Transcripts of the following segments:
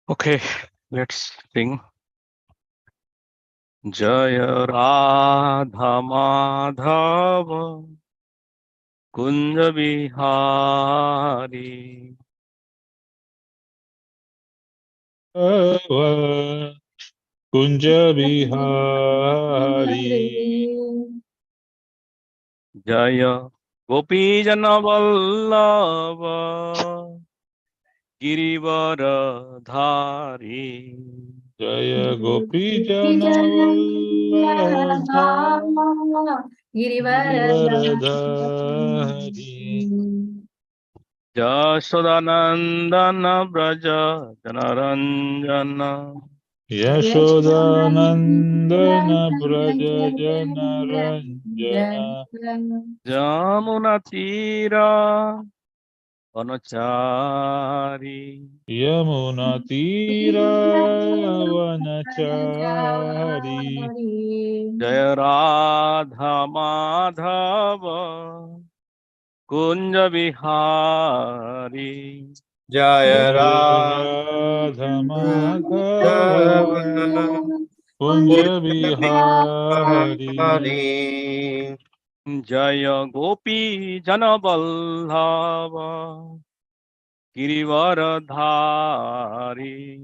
Okay, let's sing. Jaya Radha Madhava Kunja Bihari Kunja Bihari Jaya Gopi Jana Vallabha Girivaradhari Jaya Gopi Jana Vallabha Girivaradhari Jashodanandana Braja Janaranjana Yashodanandana Braja Jana Ranjana Jamuna Tira Vanachari Yamuna Tira Vanachari Jaya Radha Madhava Kunja Bihari Jaya Radha Madhava Kunja Bihari Jaya Gopi Jana Vallabha Girivaradhari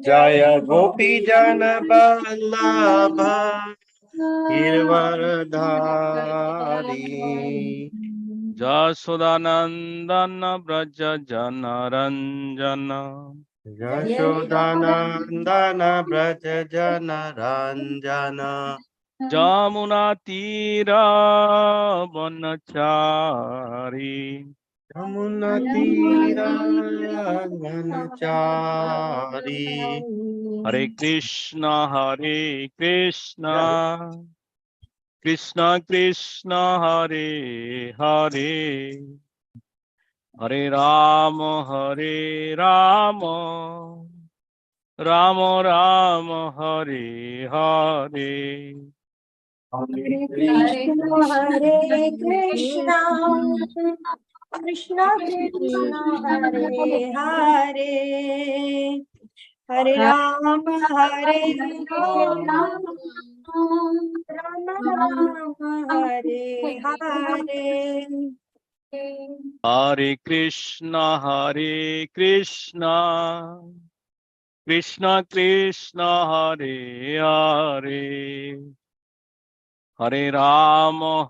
Jaya Gopi Jana Vallabha Girvardhari Jashodanandana Braja Janaranjana Yashodanandana Braja Jana Ranjana Jamuna Tira Vanachari Yamuna Tira Vanachari Hare Krishna Krishna Krishna Hare Hare Hare Rama Rama Rama Hare Hare Hare Krishna, Hare Krishna, Krishna Krishna, Hare Hare, Hare Rama, Hare Rama, Rama Rama, Hare Hare. Hare Krishna Krishna Krishna Hare Hare Hare Rama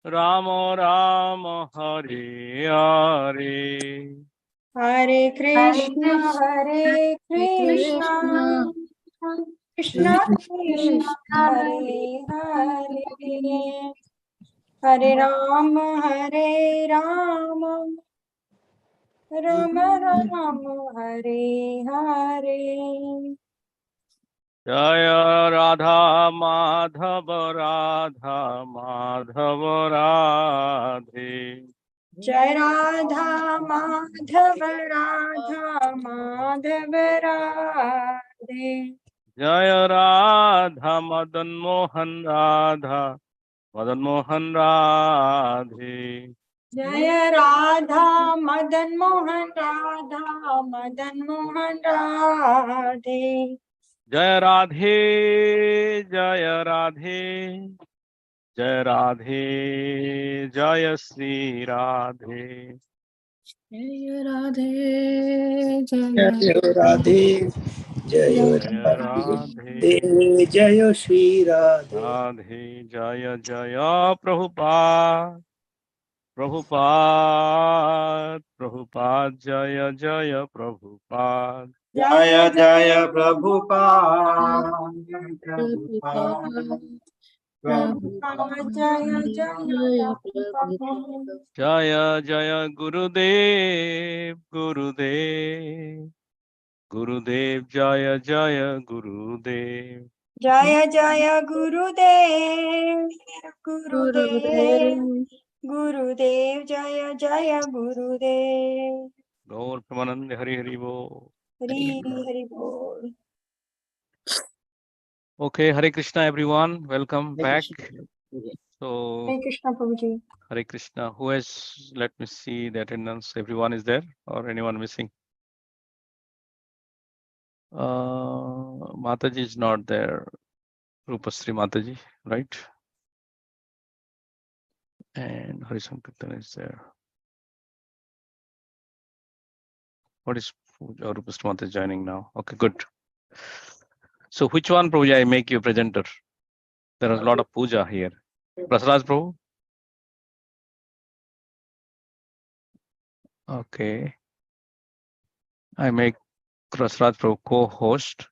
Rama Rama Hare Hare Hare Krishna, Hare Krishna, Krishna Krishna, Hare Hare, Hare Rama, Hare Rama, Rama Rama, Hare Hare. Jaya Radha Madhava Radhe Jai Radha Madhav Radha Madhav Radhe. Jaya Radha Madan Mohan Radhe Jai Radha Madan Mohan Radha Madan Mohan Radhe. Jaya Radhe Jaya Radhe Jaya Radhe Jaya Sri Radhe Jai Radhe Jai Jaya Radhe Jaya Jaya Radhe Radhe Jaya Shri Radhe Radhe Jaya Jaya Prabhupada Jaya Jaya Prabhupada Jaya Jaya Prabhupada Prabhupada Prabhupada Jaya Jaya Prabhupada. Jaya Jaya Gurudev Jaya Jaya Gurudev Jaya Jaya Gurudev Gurudev Gurudev Jaya Jaya Gurudev. Gaur Pramanand Hari Hari Bo. Hari Hari Bol. Okay, Hare Krishna everyone. Welcome back. So, Hare Krishna, Prabhuji. Hare Krishna. Who has, let me see the attendance. Everyone is there or anyone missing? Mataji is not there. Rupasri Mataji, right? And Hari Sankirtan is there. What is Rupasri Mataji joining now? Okay, good. So which one, Prabhuji, I make you presenter? There is a lot of puja here. Prasad Prabhu? Okay. I make Prasad Prabhu co-host.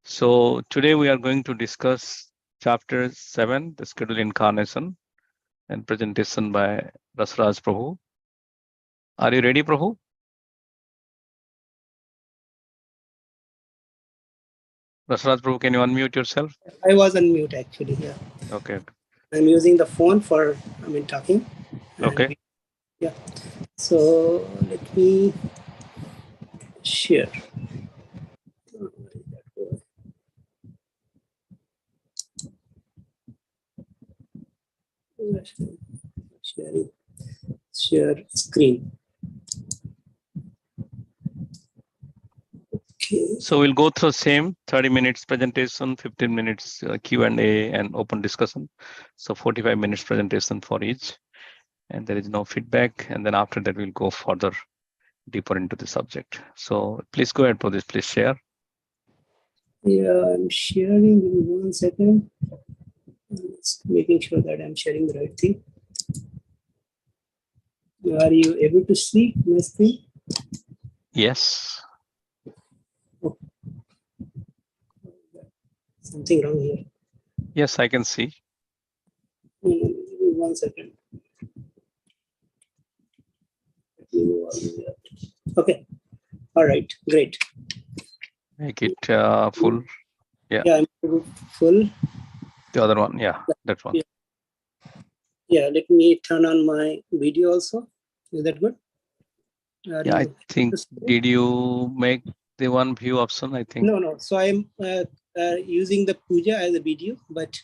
So today we are going to discuss chapter 7, the scheduled incarnation, and presentation by Rasraj Prabhu. Are you ready, Prabhu? Rasraj Prabhu, can you unmute yourself? I was on mute actually. Yeah. Okay. I'm using the phone for talking. And Okay. yeah. So let me share. Sharing. Share screen. Okay. So we'll go through same 30 minutes presentation, 15 minutes Q&A and open discussion. So 45 minutes presentation for each. And there is no feedback. And then after that, we'll go further deeper into the subject. So please go ahead for this. Please share. Yeah, I'm sharing. Give me 1 second. Just making sure that I'm sharing the right thing. Are you able to see my screen? Yes. Something wrong here. Yes, I can see. Give me 1 second. Okay. All right. Great. Make it full. Yeah, I'm full. The other one. Yeah, that one. Yeah, let me turn on my video also. Is that good? Yeah, I think, did you make the one view option? I think. No. So I'm using the puja as a video, but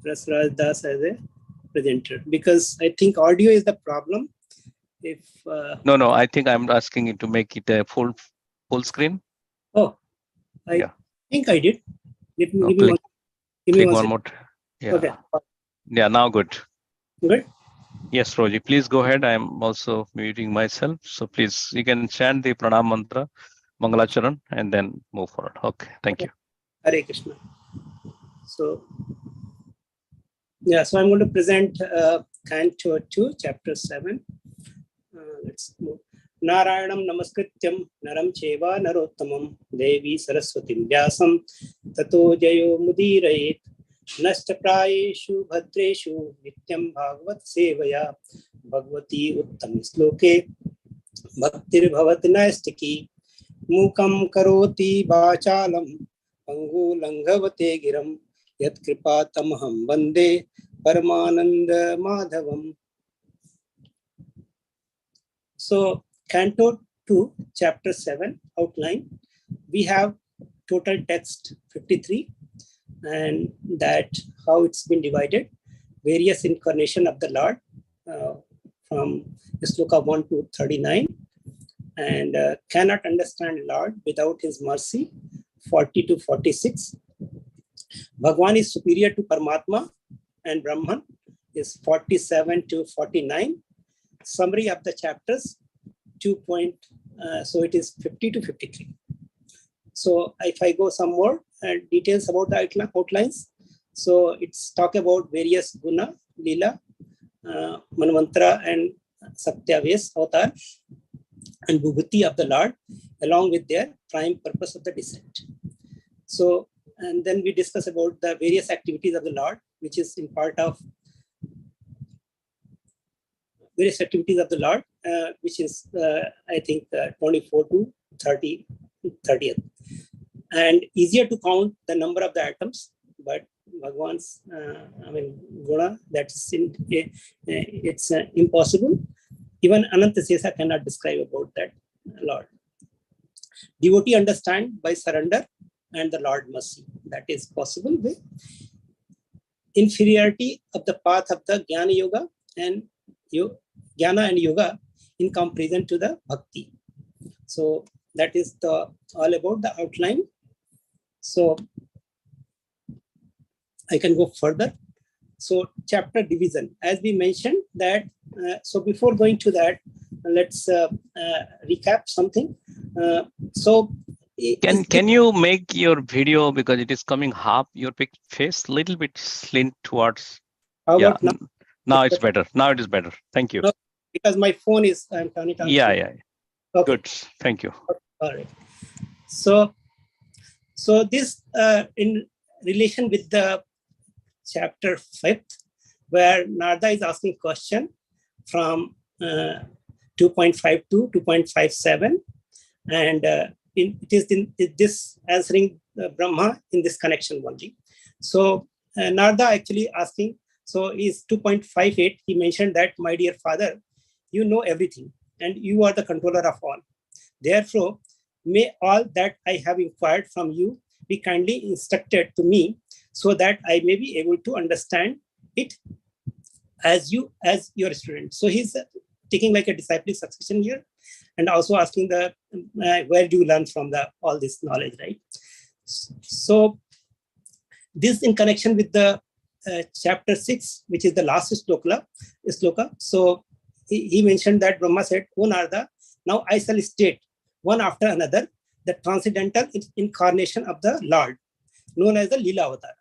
Rasraj Das as a presenter, because I think audio is the problem. If No, I think I'm asking you to make it a full screen. Oh, I think I did. Let me give me one one more. Yeah. Okay. Yeah, now good. Good. Yes, Roji, please go ahead. I'm also muting myself. So please, you can chant the pranam mantra, Mangalacharan, and then move forward. Okay, thank you. Hare Krishna. So, yeah, so I'm going to present Canto 2, Chapter 7. Let's move. Narayanam Namaskrityam Naram Cheva Narottamam Devi Saraswatim Vyasam Tato Jayo Mudirayet Nashta Prayeshu Bhadreshu Nityam Bhagavat Sevaya Bhagavati Uttam Sloke Bhaktir Bhavat Naistiki Mukam Karoti Bachalam Pangu Langhavate Giram Yat Kripa Tamaham Bande Paramananda Madhavam. So, Canto 2, Chapter 7, outline. We have total text 53, and that how it's been divided. Various incarnation of the Lord from Sloka 1 to 39, and cannot understand Lord without His mercy, 40 to 46. Bhagwan is superior to Paramatma, and Brahman is 47 to 49. Summary of the chapters, 2 point, so it is 50 to 53. So if I go some more details about the outlines, so it's talk about various guna, lila, manvantara and satyaves avatar and bhubhuti of the Lord, along with their prime purpose of the descent. So, and then we discuss about the various activities of the Lord, which is in part of various activities of the Lord, which is, I think, 24 to 30th. And easier to count the number of the atoms, but Bhagwan's, guna, that's it's impossible. Even Ananta Sesa cannot describe about that Lord. Devotee understand by surrender and the Lord mercy. That is possible with inferiority of the path of the Jnana Yoga and Jnana and Yoga in comparison to the Bhakti. So that is all about the outline. So I can go further. So chapter division, as we mentioned that, so before going to that, let's recap something. Can you make your video, because it is coming half, your face little bit slant towards, how yeah, about now? now it's better. Now it is better. Thank you. No, because my phone is, I'm turning it on. Yeah. Okay. Good. Thank you. All right. So this in relation with the chapter 5th, where Narada is asking question from 2.52 to 2.57, and it is in this answering Brahma in this connection only. So Narada actually asking, so is 2.58, he mentioned that, my dear father, you know everything and you are the controller of all. Therefore, may all that I have inquired from you be kindly instructed to me, so that I may be able to understand it as your student. So he's taking like a disciplic succession here, and also asking the where do you learn from all this knowledge, right? So this in connection with the chapter 6, which is the last sloka. So he mentioned that Brahma said, "O Narada, now I shall state one after another the transcendental incarnation of the Lord, known as the Lila Avatar.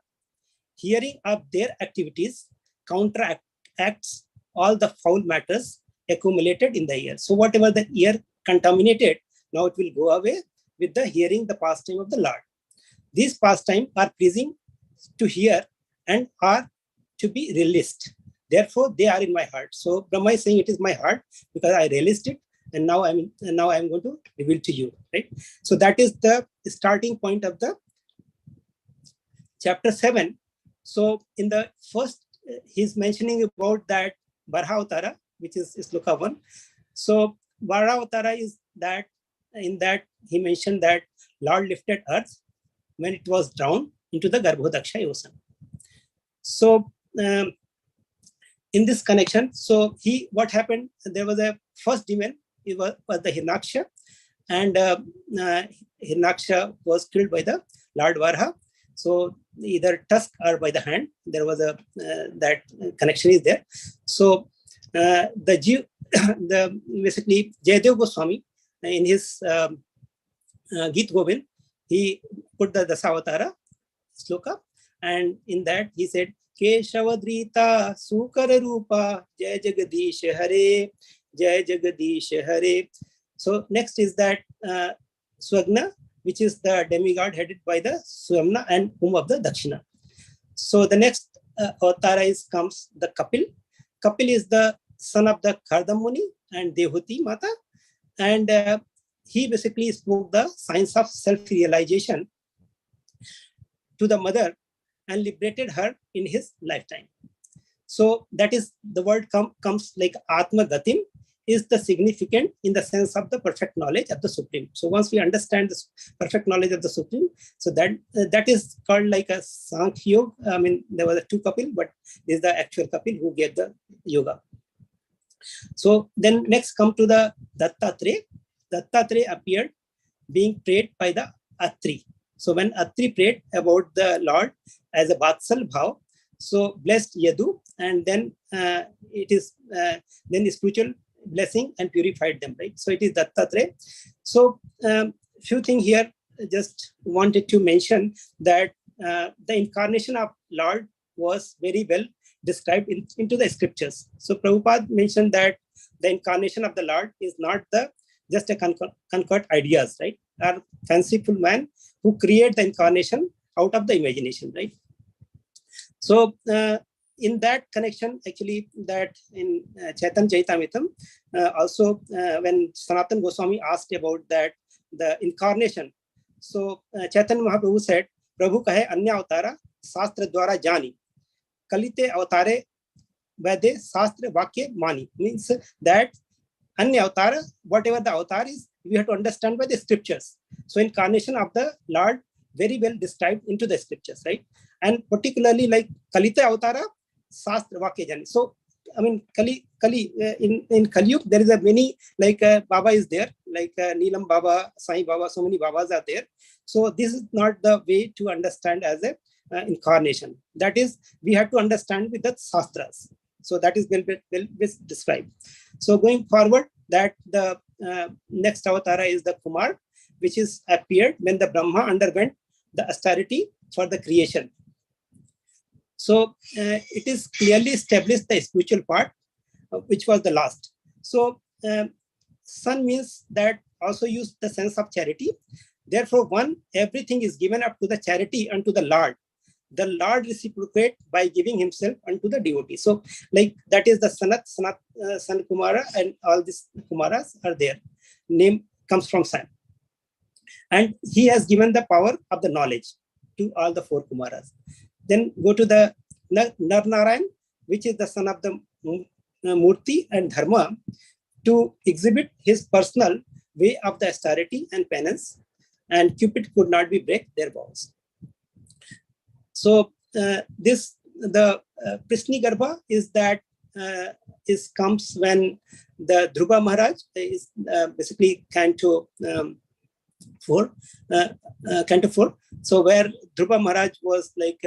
Hearing of their activities counteracts all the foul matters accumulated in the ear." So whatever the ear contaminated, now it will go away with the hearing the pastime of the Lord. These pastimes are pleasing to hear and are to be released. Therefore, they are in my heart. So Brahma is saying it is my heart because I released it, and now I'm going to reveal to you, right? So that is the starting point of the chapter 7. So in the first, he's mentioning about that Varaha Avtara, which is sloka 1. So Varaha Avtara is that, in that he mentioned that Lord lifted earth when it was down into the Garbhodaksha ocean. So in this connection, so what happened? There was a first demon, it was the Hirnaksha, and Hirnaksha was killed by the Lord Varaha. So either tusk or by the hand, there was a that connection is there. So basically Jayadev Goswami in his Geet Govind, he put the Dasavatara sloka, and in that he said, Keshavadrita Sukara Rupa Jai Jagadish Hare Jai Jagadish Hare. So next is that Swagna, which is the demigod headed by the Swamna and whom of the Dakshina. So the next Avatara comes the Kapil. Kapil is the son of the Kardam Muni and Dehuti Mata, and he basically spoke the science of self-realization to the mother and liberated her in his lifetime. So that is the word comes like Atma Gatim, is the significant in the sense of the perfect knowledge of the Supreme. So once we understand this perfect knowledge of the Supreme, so that is called like a Sankhya Yoga. I mean, there was a two Kapil, but this is the actual Kapil who gave the yoga. So then next come to the Dattatreya. Dattatreya appeared being prayed by the Atri. So when Atri prayed about the Lord as a Vatsal Bhav, so blessed Yadu, and then it is then the spiritual blessing and purified them, right? So it is Dattatreya. So few things here, just wanted to mention that the incarnation of Lord was very well described into the scriptures. So Prabhupada mentioned that the incarnation of the Lord is not just a concord ideas, right? Are fanciful man who create the incarnation out of the imagination, right? So in that connection, actually, that in Chaitanya Charitamrita, also when Sanatana Goswami asked about that, the incarnation, so Chaitanya Mahaprabhu said, Prabhu kahe anya avatara sastra dwara jani, kalite avatare vade sastra vakya mani. Means that anya avatara, whatever the avatar is, we have to understand by the scriptures. So incarnation of the Lord very well described into the scriptures, right? And particularly like Kalita Avtara, Shastra Vakyajan. So, I mean, Kali in Kali Yuga, there is a many, like Baba is there, like Neelam Baba, Sai Baba, so many Babas are there. So this is not the way to understand as a incarnation. That is, we have to understand with the Shastras. So that is well described. So going forward, that the next Avatara is the Kumar, which is appeared when the Brahma underwent the austerity for the creation. So it is clearly established the spiritual part, which was the last. So son means that also use the sense of charity. Therefore, everything is given up to the charity unto the Lord. The Lord reciprocate by giving himself unto the devotee. So like that is the San Kumara, and all these Kumaras are there. Name comes from San. And he has given the power of the knowledge to all the 4 Kumaras. Then go to the Narnarayan, which is the son of the Murti and Dharma, to exhibit his personal way of the austerity and penance, and Cupid could not be break their vows. So the Prishni Garbha is that comes when the Dhruva Maharaj is basically Canto 4. So where Dhruva Maharaj was like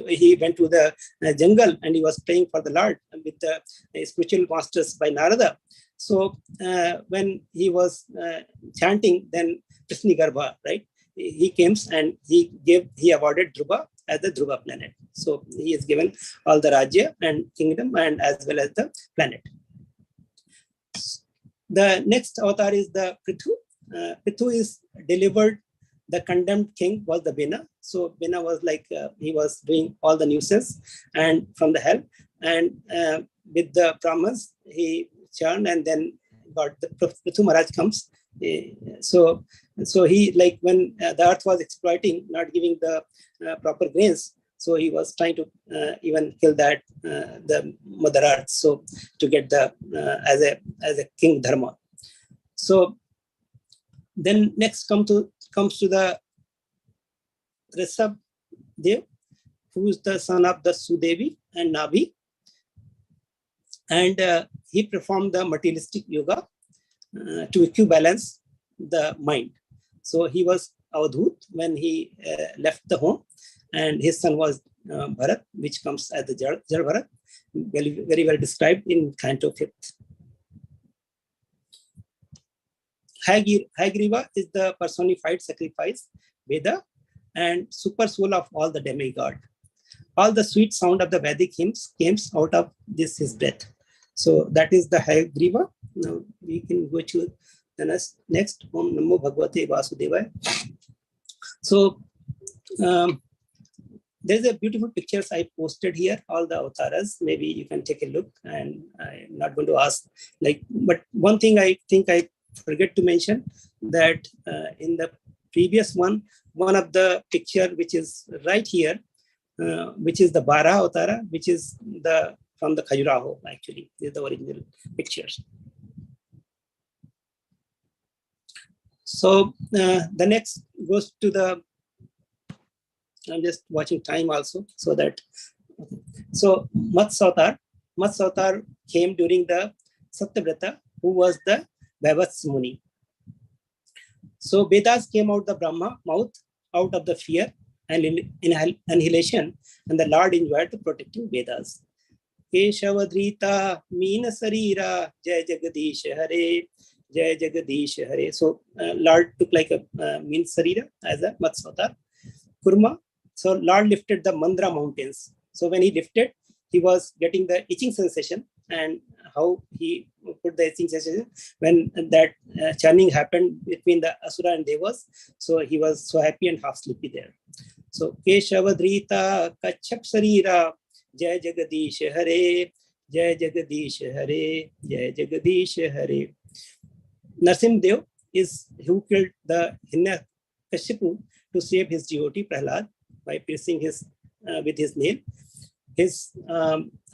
he went to the jungle and he was praying for the Lord with the spiritual masters by Narada. So when he was chanting, then Prishni Garbha, right? He came and he awarded Dhruva as the Dhruva planet. So he is given all the Rajya and kingdom and as well as the planet. The next avatar is the Prithu. Prithu is delivered. The condemned king was the Bina. So Bina was like, he was doing all the nuisance and from the hell. And with the Brahmins, he churned and then got the Prithu Maharaj comes. So he, like when the earth was exploiting, not giving the proper grains, so he was trying to even kill that the Mother Earth, so to get the as a king Dharma. So then next comes to the Rishabh Dev, who is the son of the Sudevi and Nabi, and he performed the materialistic yoga to equibalance the mind. So he was Avadhut when he left the home, and his son was Bharat, which comes as the Jal Bharat, very, very well described in Canto 5th. Hayagriva is the personified sacrifice, Veda, and super soul of all the demigod. All the sweet sound of the Vedic hymns came out of his breath. So that is the Hayagriva. Now we can go to the next. Om Namo Bhagavate Vasudevaya. So there's a beautiful pictures I posted here, all the avatars. Maybe you can take a look, and I'm not going to ask but one thing I think I forget to mention, that in the previous one of the picture which is right here, which is the Bara Avatara, which is from the Khajuraho, actually, is the original pictures. So the next goes to the, I'm just watching time also, so Matsya Avatar came during the Satyavrata, who was the Vaivats Muni. So Vedas came out the Brahma mouth, out of the fear and annihilation, and the Lord enjoyed the protecting Vedas. Keshavadrita Meena Sarira Jai Jagadish Hare Jai Jagadish Hare. So Lord took like a mean Sarira as a Matsya Avatar. Kurma. So Lord lifted the Mandra mountains. So when he lifted, he was getting the itching sensation, and how he put the itching sensation when that churning happened between the Asura and Devas. So he was so happy and half sleepy there. So Keshavadrita Kachap Sarira Jai Jagadish Hare Jai Jagadish Hare Jai Jagadish Hare. Narsim Dev is who killed the Hiranyakashipu to save his devotee Prahlad by piercing his with his nail. His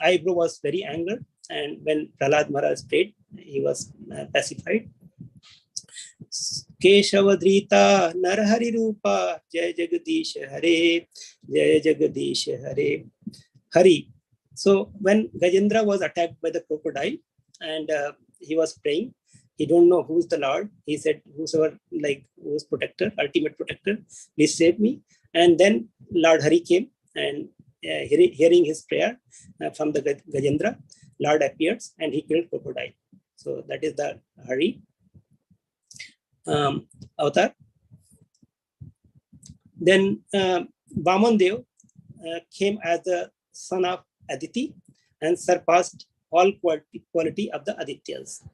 eyebrow was very angered, and when Prahlad Maharaj prayed, he was pacified. Keshavadrita Narhari Rupa Jai Jagadish Hare Jai Jagadish Hare Hari. So when Gajendra was attacked by the crocodile and he was praying, he don't know who's the Lord. He said, whosoever, like, who's protector, ultimate protector, please save me. And then Lord Hari came, and hearing his prayer from the Gajendra, Lord appears and he killed crocodile. So that is the Hari avatar. Then Vamandev came as the son of Aditi and surpassed all quality of the Adityas.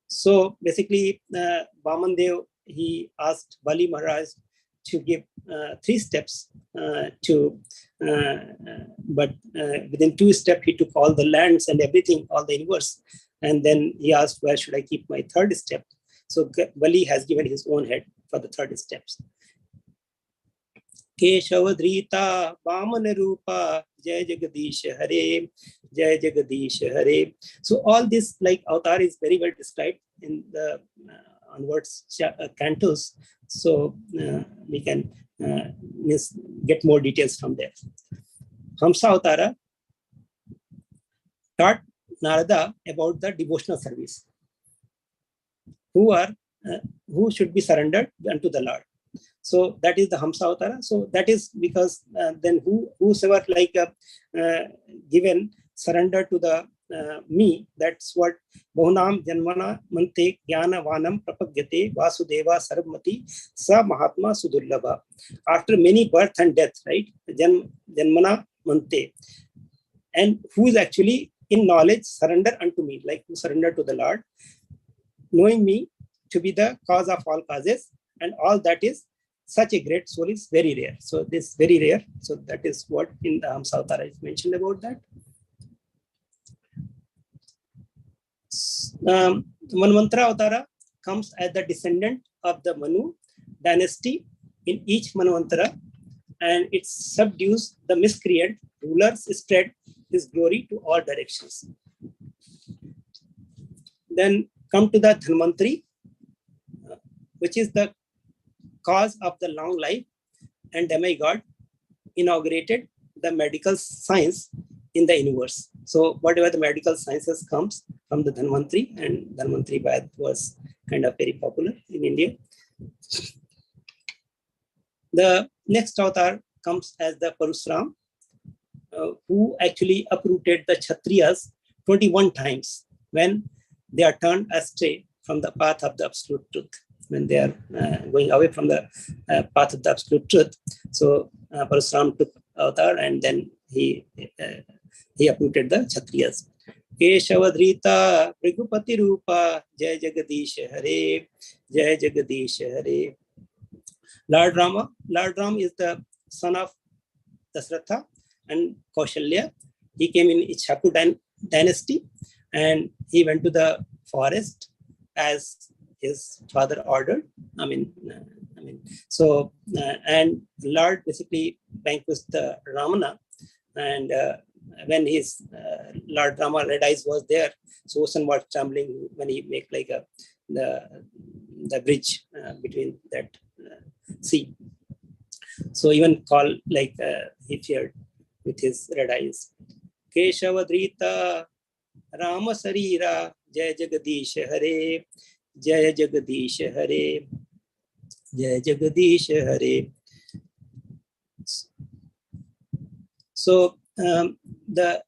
So basically, Vamandev, he asked Bali Maharaj to give 3 steps but within 2 steps, he took all the lands and everything, all the universe. And then he asked, where should I keep my 3rd step? So Bali has given his own head for the 3rd steps. Keshavadrita Vamana Rupa Jai Jagadish Hare Jai Jagadish Hare. So all this, like, avatar is very well described in the onwards cantos. So we can get more details from there. Hamsa Avatara taught Narada about the devotional service. Who should be surrendered unto the Lord. So that is the Hamsa Avatara. So that is because then whosoever like given surrender to the me, that's what Bahunam Janmana Mante Jnana Vanam Prapagyate Vasudeva Sarvmati Sa Mahatma Sudurlabha. After many birth and death, right? Janmana Mante. And who is actually in knowledge, surrender unto me, like who surrender to the Lord, knowing me to be the cause of all causes, and all that is such a great soul is very rare. So this very rare. So that is what in the Hamsa Avatara is mentioned about that. Manvantara Avatara comes as the descendant of the Manu dynasty in each Manvantara, and it subdues the miscreant rulers, spread his glory to all directions. Then come to the Dhanvantari, which is the cause of the long life and demigod, inaugurated the medical science in the universe. So whatever the medical sciences comes from the Dhanvantari, and Dhanvantari Vaid was kind of very popular in India. The next avatar comes as the Parasuram, who actually uprooted the Kshatriyas 21 times when they are turned astray from the path of the absolute truth, when they are going away from the path of the absolute truth. So Parasuram took avatar, and then he uprooted the Kshatriyas. Keshavadrita Prigupati Rupa Jai Jagadish Hare Jai Jagadish Hare. Lord Ram is the son of Dasratha and Kaushalya. He came in Ichhaku dynasty, and he went to the forest as his father ordered. And Lord basically vanquished the Ramana, and when his Lord Rama red eyes was there, so ocean was trembling when he make like the bridge between that sea. So even call like he feared with his red eyes. Keshavadrita Rama Sarira Jai Jagadish Hare Jai Jagadish Hare Jai Jagadish Hare. So the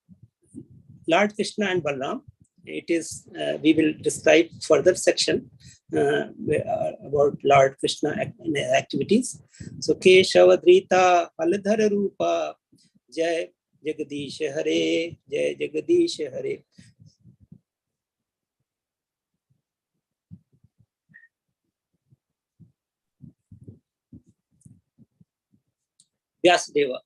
Lord Krishna and Balaram, it is we will describe further section about Lord Krishna activities. So Keshavadrita Paladhara Rupa Jai Jagadish Hare Jai Jagadish Hare. Vyasadeva,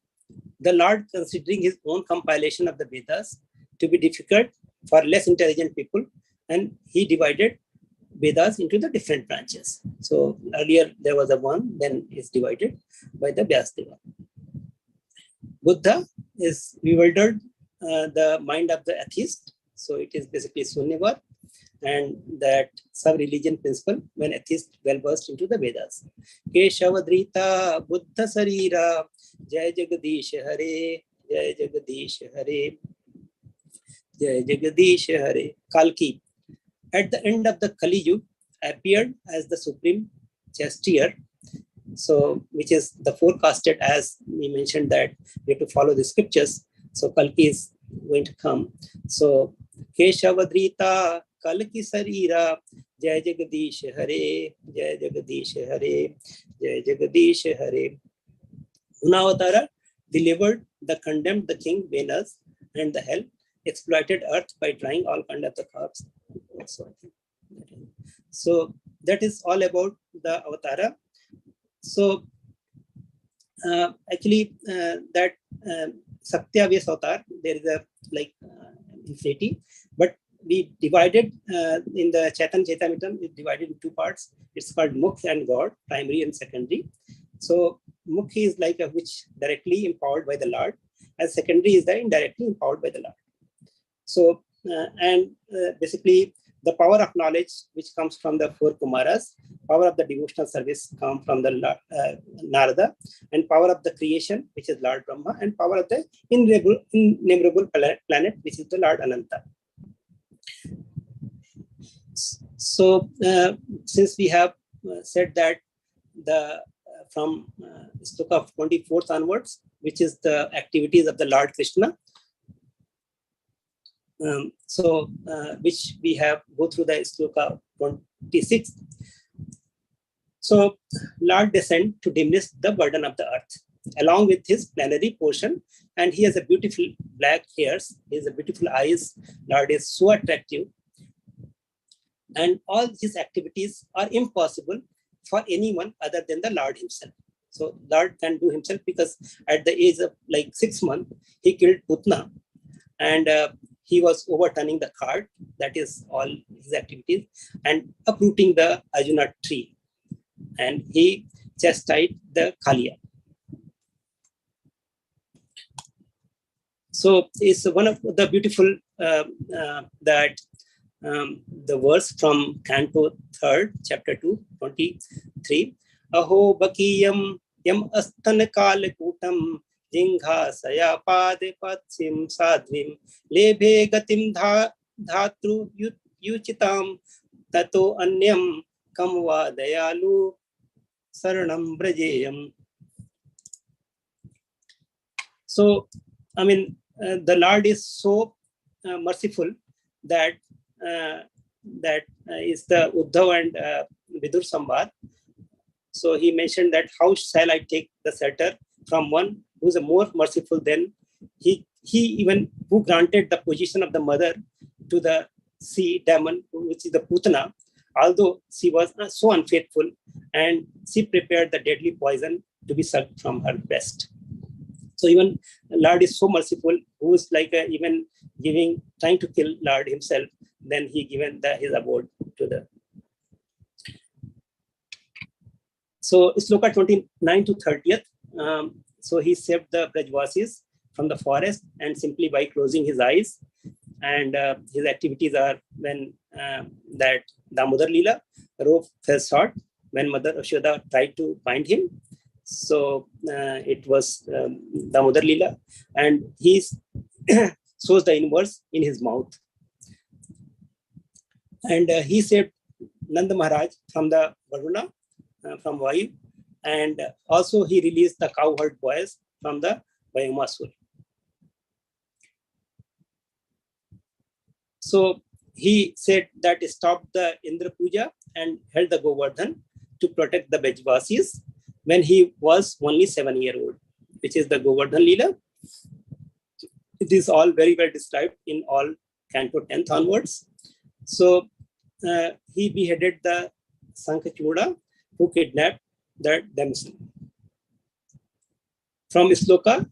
the Lord, considering his own compilation of the Vedas to be difficult for less intelligent people, and he divided Vedas into the different branches. So earlier there was a one, then it's divided by the Vyasadeva. Buddha is bewildered the mind of the atheist. So it is basically Sunnivar. and that sub-religion principle when atheists well versed into the Vedas. Keshavadrita Buddha Sarira Jai Jagadish Hare Jai Jagadish Hare Jai Jagadish Hare. Kalki, at the end of the Kali Yuga, appeared as the supreme chastier. So, which is the forecasted, as we mentioned that we have to follow the scriptures. So, Kalki is going to come. So, Keshavadrita Kalki Sarira Jai Jagadish Hare Jai Jagadish Hare Jai Jagadish Hare. Gunavatara delivered the condemned the king Venas and the hell, exploited earth by trying all kind of the crops. So that is all about the avatara. So actually that Satyavya avatar, there is a infinity, but we divided in the Chaitan Chaitamitam, it's divided in two parts. It's called Mukh and God, primary and secondary. So Mukh is like a which directly empowered by the Lord, and secondary is the indirectly empowered by the Lord. So basically the power of knowledge which comes from the four Kumaras, power of the devotional service come from the Narada, and power of the creation which is Lord Brahma, and power of the innumerable planet which is the Lord Ananta. So since we have said that the from sloka of 24th onwards, which is the activities of the Lord Krishna, which we have go through the sloka 26. So Lord descend to diminish the burden of the earth along with his plenary portion, and he has a beautiful black hairs, he has a beautiful eyes. Lord is so attractive, and all his activities are impossible for anyone other than the Lord himself. So Lord can do himself, because at the age of 6 months, he killed Putna, and he was overturning the cart, that is all his activities, and uprooting the Arjuna tree, and he chastised the Kaliya. So it's one of the beautiful that the verse from Canto 3rd, chapter 2, 23. Aho bakiyam yam astan kal kutam jingha saya pade patsim sadvim lebhe gatim dhatru yuchitam tato anyam kamva dayalu saranam brajeyam. So, I mean, the Lord is so merciful that is the Uddhav and Vidur Samvad. So he mentioned that how shall I take the scepter from one who is more merciful than he even who granted the position of the mother to the sea demon, which is the Putana, although she was so unfaithful, and she prepared the deadly poison to be sucked from her breast. So even Lord is so merciful, who is even trying to kill Lord himself, then he given his abode to the. So sloka 29 to 30th. So he saved the Brajvasis from the forest, and simply by closing his eyes, and his activities are when that Damodar Leela, rope fell short when Mother Ashoda tried to bind him. So it was Damodar Leela, and he shows the inverse in his mouth. And he saved Nanda Maharaj from the Varuna, from Vayu, and also he released the cowherd boys from the Vayumasur. So he said that he stopped the Indra Puja and held the Govardhan to protect the Brajvasis when he was only 7-year-old, which is the Govardhan Leela. It is all very well described in all Canto 10th onwards. So he beheaded the Sankhachura, who kidnapped the damsel. From sloka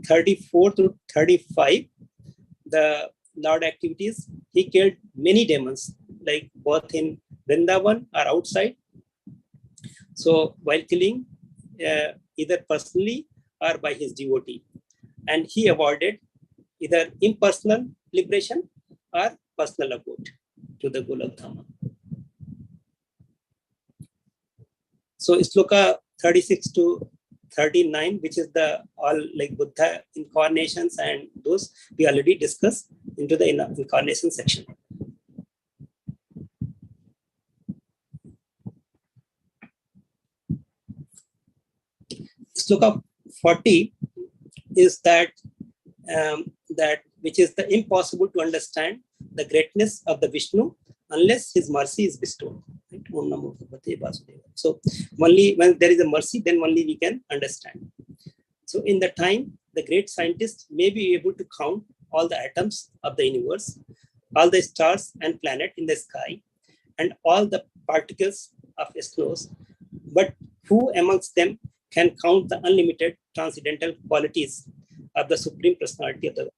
34 to 35, the Lord activities, he killed many demons, like both in Vrindavan or outside. So while killing, either personally or by his devotee, and he avoided either impersonal liberation or personal abode. to the Golok Dhama. So Sloka 36 to 39, which is the all like Buddha incarnations and those we already discussed into the incarnation section. Sloka 40 is that which is the impossible to understand the greatness of the Vishnu unless his mercy is bestowed. Right? So only when there is a mercy, then only we can understand. So in the time, the great scientists may be able to count all the atoms of the universe, all the stars and planets in the sky, and all the particles of snows. But who amongst them can count the unlimited transcendental qualities of the Supreme Personality of the God?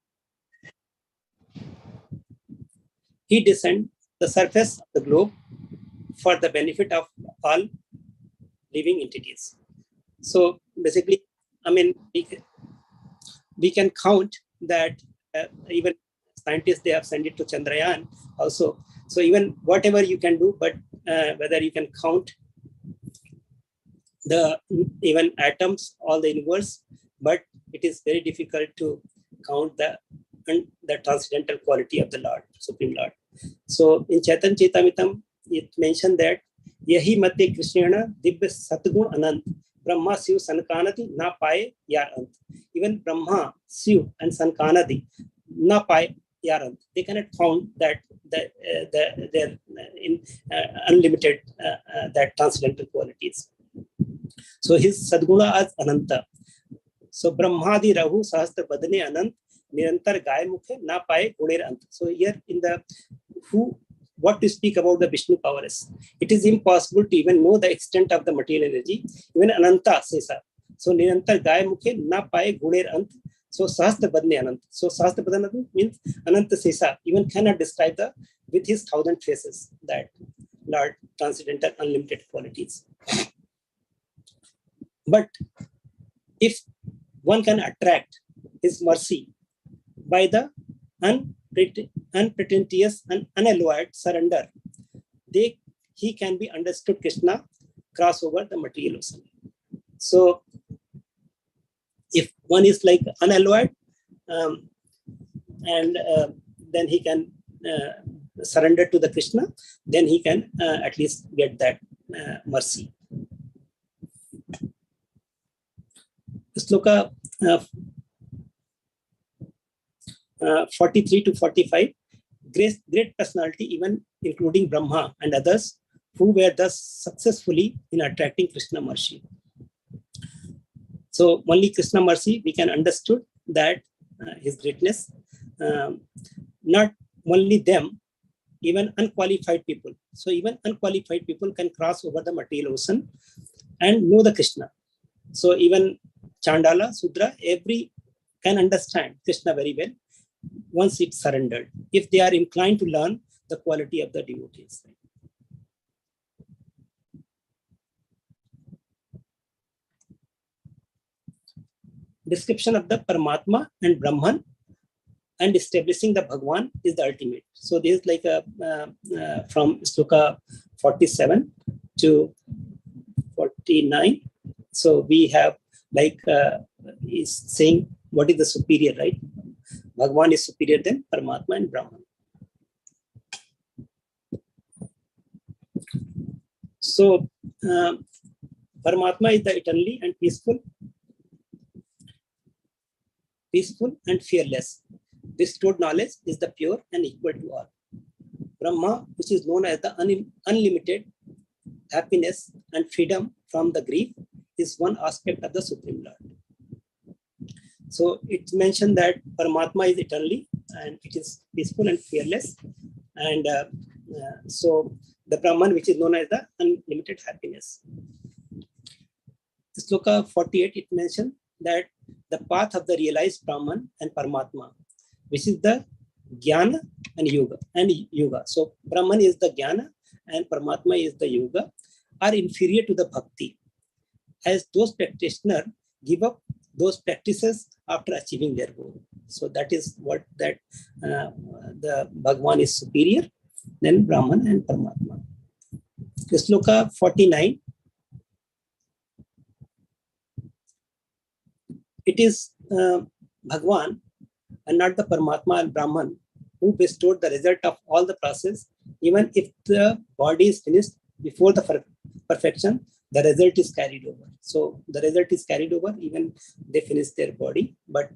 He descended the surface of the globe for the benefit of all living entities. So basically, I mean, we can count that even scientists, they have sent it to Chandrayaan also. So even whatever you can do, but whether you can count the even atoms, all the universe, but it is very difficult to count the transcendental quality of the Lord, Supreme Lord. So in Chaitan Chaitamitam, it mentioned that Yahi Mate Krishnana Dibya Satgun Anant Brahma Siv Sankanadi Na Paye Yar Ant. Even Brahma, Siv, and Sankanadi Na Paye Yar Ant. They cannot count that their unlimited that transcendental qualities. So his Sadguna as Ananta. So Brahmadi Rahu Sahastra Badane Anant Nirantar Gaya Mukhe Na Paye Guner Ant. So here in the what to speak about the Vishnu powers. It is impossible to even know the extent of the material energy. Even Ananta Sesa. So Nirantar Gaya Mukhe Na Paye Guner Ant. So Sahastra Badane Anant. So Sahastra Badane Anant means Ananta Sesa even cannot describe the with his 1,000 faces that Lord transcendental unlimited qualities. But if one can attract his mercy by the unpretentious and unalloyed surrender, he can be understood Krishna cross over the material ocean. So if one is like unalloyed and then he can surrender to the Krishna, then he can at least get that mercy. Sloka 43 to 45, great personality, even including Brahma and others, who were thus successfully in attracting Krishna mercy. So only Krishna mercy we can understood that his greatness. Not only them, even unqualified people. So even unqualified people can cross over the material ocean and know the Krishna. So even Chandala, Sudra, every can understand Krishna very well once it's surrendered, if they are inclined to learn the quality of the devotees. Description of the Paramatma and Brahman and establishing the Bhagwan is the ultimate. So this is like from Sloka 47 to 49. So we have like is saying what is the superior, right? Bhagwan is superior than Paramatma and Brahman. So Paramatma is the eternally and peaceful and fearless. Bestowed knowledge is the pure and equal to all. Brahma, which is known as the unlimited happiness and freedom from the grief, is one aspect of the Supreme Lord. So it's mentioned that Paramatma is eternally and it is peaceful and fearless. And so the Brahman, which is known as the unlimited happiness. Sloka 48, it mentioned that the path of the realized Brahman and Paramatma, which is the Jnana and Yoga. So Brahman is the Jnana and Paramatma is the Yoga, are inferior to the Bhakti, as those practitioners give up those practices after achieving their goal. So that is what that the Bhagwan is superior then Brahman and Paramatma. Sloka 49. It is Bhagwan and not the Paramatma and Brahman who bestowed the result of all the process. Even if the body is finished before the perfection, the result is carried over. So the result is carried over even they finish their body, but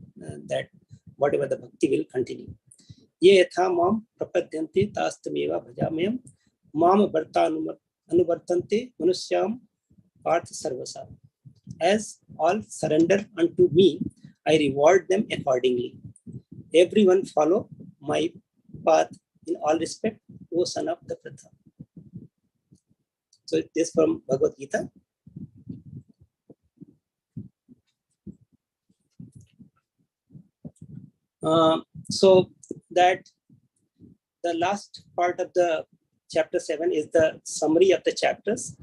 that whatever the bhakti will continue. Ye yatha mam prapadyante tastameva bhajamayam mam varta anuvartante manusyam partha sarvasa. As all surrender unto me, I reward them accordingly. Everyone follow my path in all respect, O son of the Pratha. So this from Bhagavad Gita. So that the last part of the chapter 7 is the summary of the chapters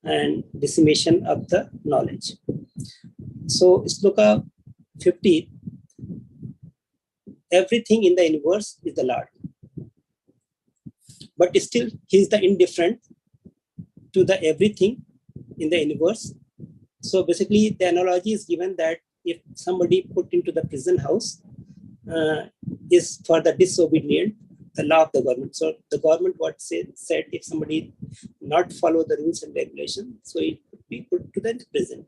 and decimation of the knowledge. So Sloka 50, everything in the universe is the Lord. But still he is the indifferent to the everything in the universe. So basically the analogy is given that if somebody put into the prison house is for the disobedient, the law of the government. So the government what said if somebody not follow the rules and regulations, so it could be put to the prison.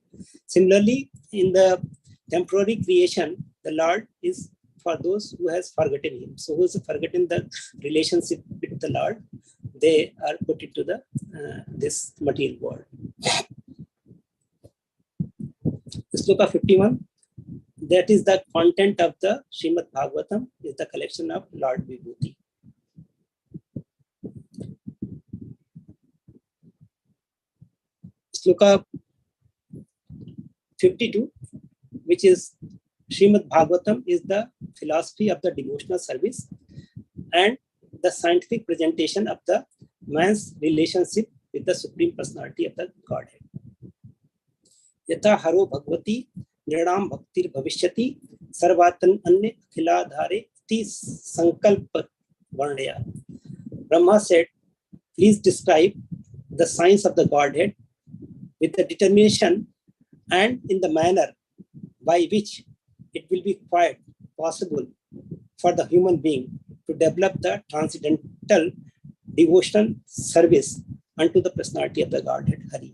Similarly, in the temporary creation, the Lord is for those who has forgotten him. So who has forgotten the relationship with the Lord, they are put into the this material world. Sloka 51, that is the content of the Srimad Bhagavatam, is the collection of Lord Vibhuti. Sloka 52, which is Srimad Bhagavatam, is the philosophy of the devotional service and the scientific presentation of the man's relationship with the Supreme Personality of the Godhead. Yatha haro bhagavati nirnam bhaktir bhavishyati sarvatan anya khiladhare ti sankalpa varnaya. Brahma said, please describe the science of the Godhead with the determination and in the manner by which it will be quite possible for the human being to develop the transcendental devotional service unto the personality of the Godhead, Hari.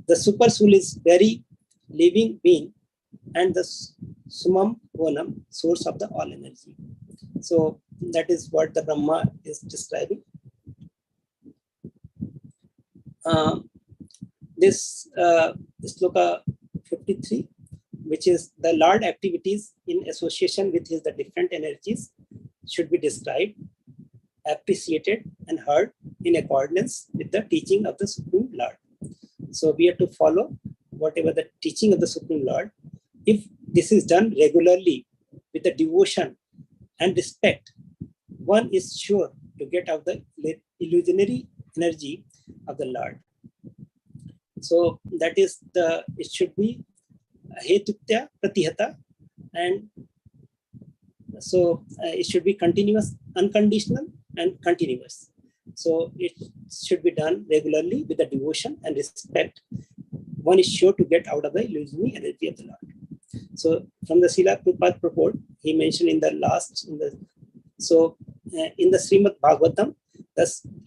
The super soul is very living being and the sumam bonam, source of the all energy. So that is what the Brahma is describing. This Sloka 53, which is the Lord activities in association with his the different energies, should be described, appreciated, and heard in accordance with the teaching of the Supreme Lord. So we have to follow whatever the teaching of the Supreme Lord. If this is done regularly with the devotion and respect, one is sure to get out the illusionary energy of the Lord. So that is it should be hetutya pratihata, and so it should be continuous, unconditional, and continuous. So it should be done regularly with the devotion and respect. One is sure to get out of the illusionary energy of the Lord. So from the Srila Prabhupada purport, he mentioned in the Srimad Bhagavatam,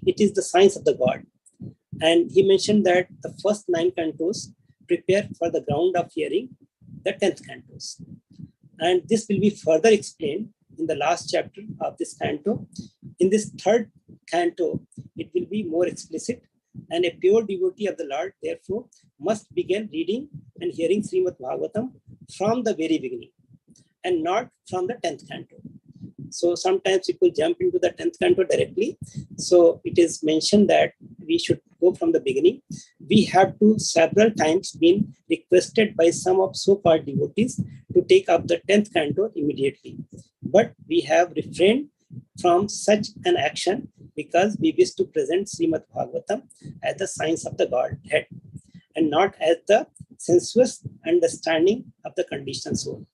it is the science of the God. And he mentioned that the first 9 cantos prepare for the ground of hearing the 10th cantos. And this will be further explained in the last chapter of this canto. In this 3rd canto, it will be more explicit, and a pure devotee of the Lord, therefore, must begin reading and hearing Srimad Bhagavatam from the very beginning and not from the 10th canto. So sometimes people jump into the 10th canto directly. So it is mentioned that we should go from the beginning. We have to several times been requested by some of so-called devotees to take up the 10th canto immediately. But we have refrained from such an action because we wish to present Srimad Bhagavatam as the science of the Godhead and not as the sensuous understanding of the conditioned soul.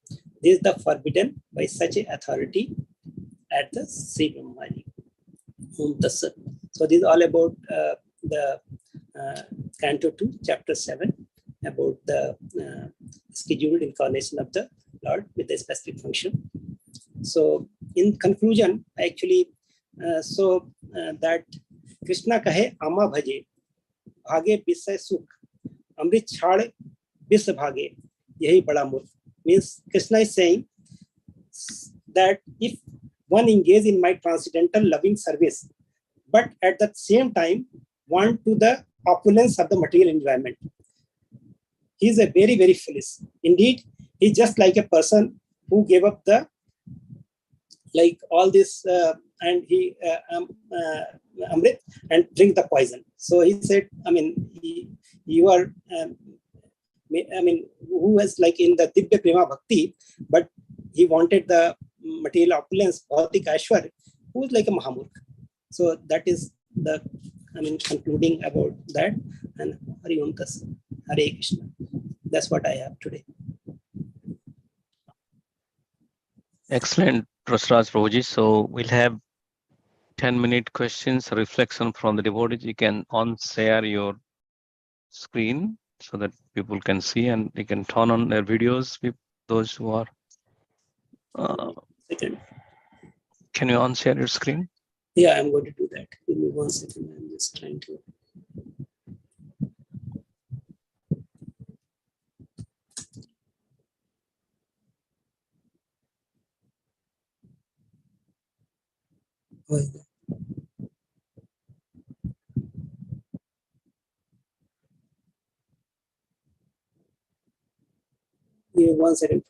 This is the forbidden by such an authority at the Sri Brahmaji. Om Tat Sat. So this is all about the Canto 2, Chapter 7, about the scheduled incarnation of the Lord with a specific function. So in conclusion, actually, that Krishna kahe ama bhaje, bhage bisay sukh, amrit chhad bis bhage, yahi bada murkh. Means Krishna is saying that if one engage in my transcendental loving service, but at the same time want to the opulence of the material environment, he is a very, very foolish. Indeed, he's just like a person who gave up the like all this and he amrit and drink the poison. So he said, I mean, you are I mean, who was like in the Dibya Prema Bhakti, but he wanted the material opulence, Bhautik Ashwar, who was like a Mahamurk. So that is the, I mean, concluding about that. And Hari Om Tat Sat, Hare Krishna. That's what I have today. Excellent, Prasraj Prabhuji. So we'll have 10-minute questions, reflection from the devotees. You can share your screen so that people can see, and they can turn on their videos with those who are. Second. Can you share your screen? Yeah, I'm going to do that. Give me 1 second. I'm just trying to. Oh, yeah. Give me 1 second.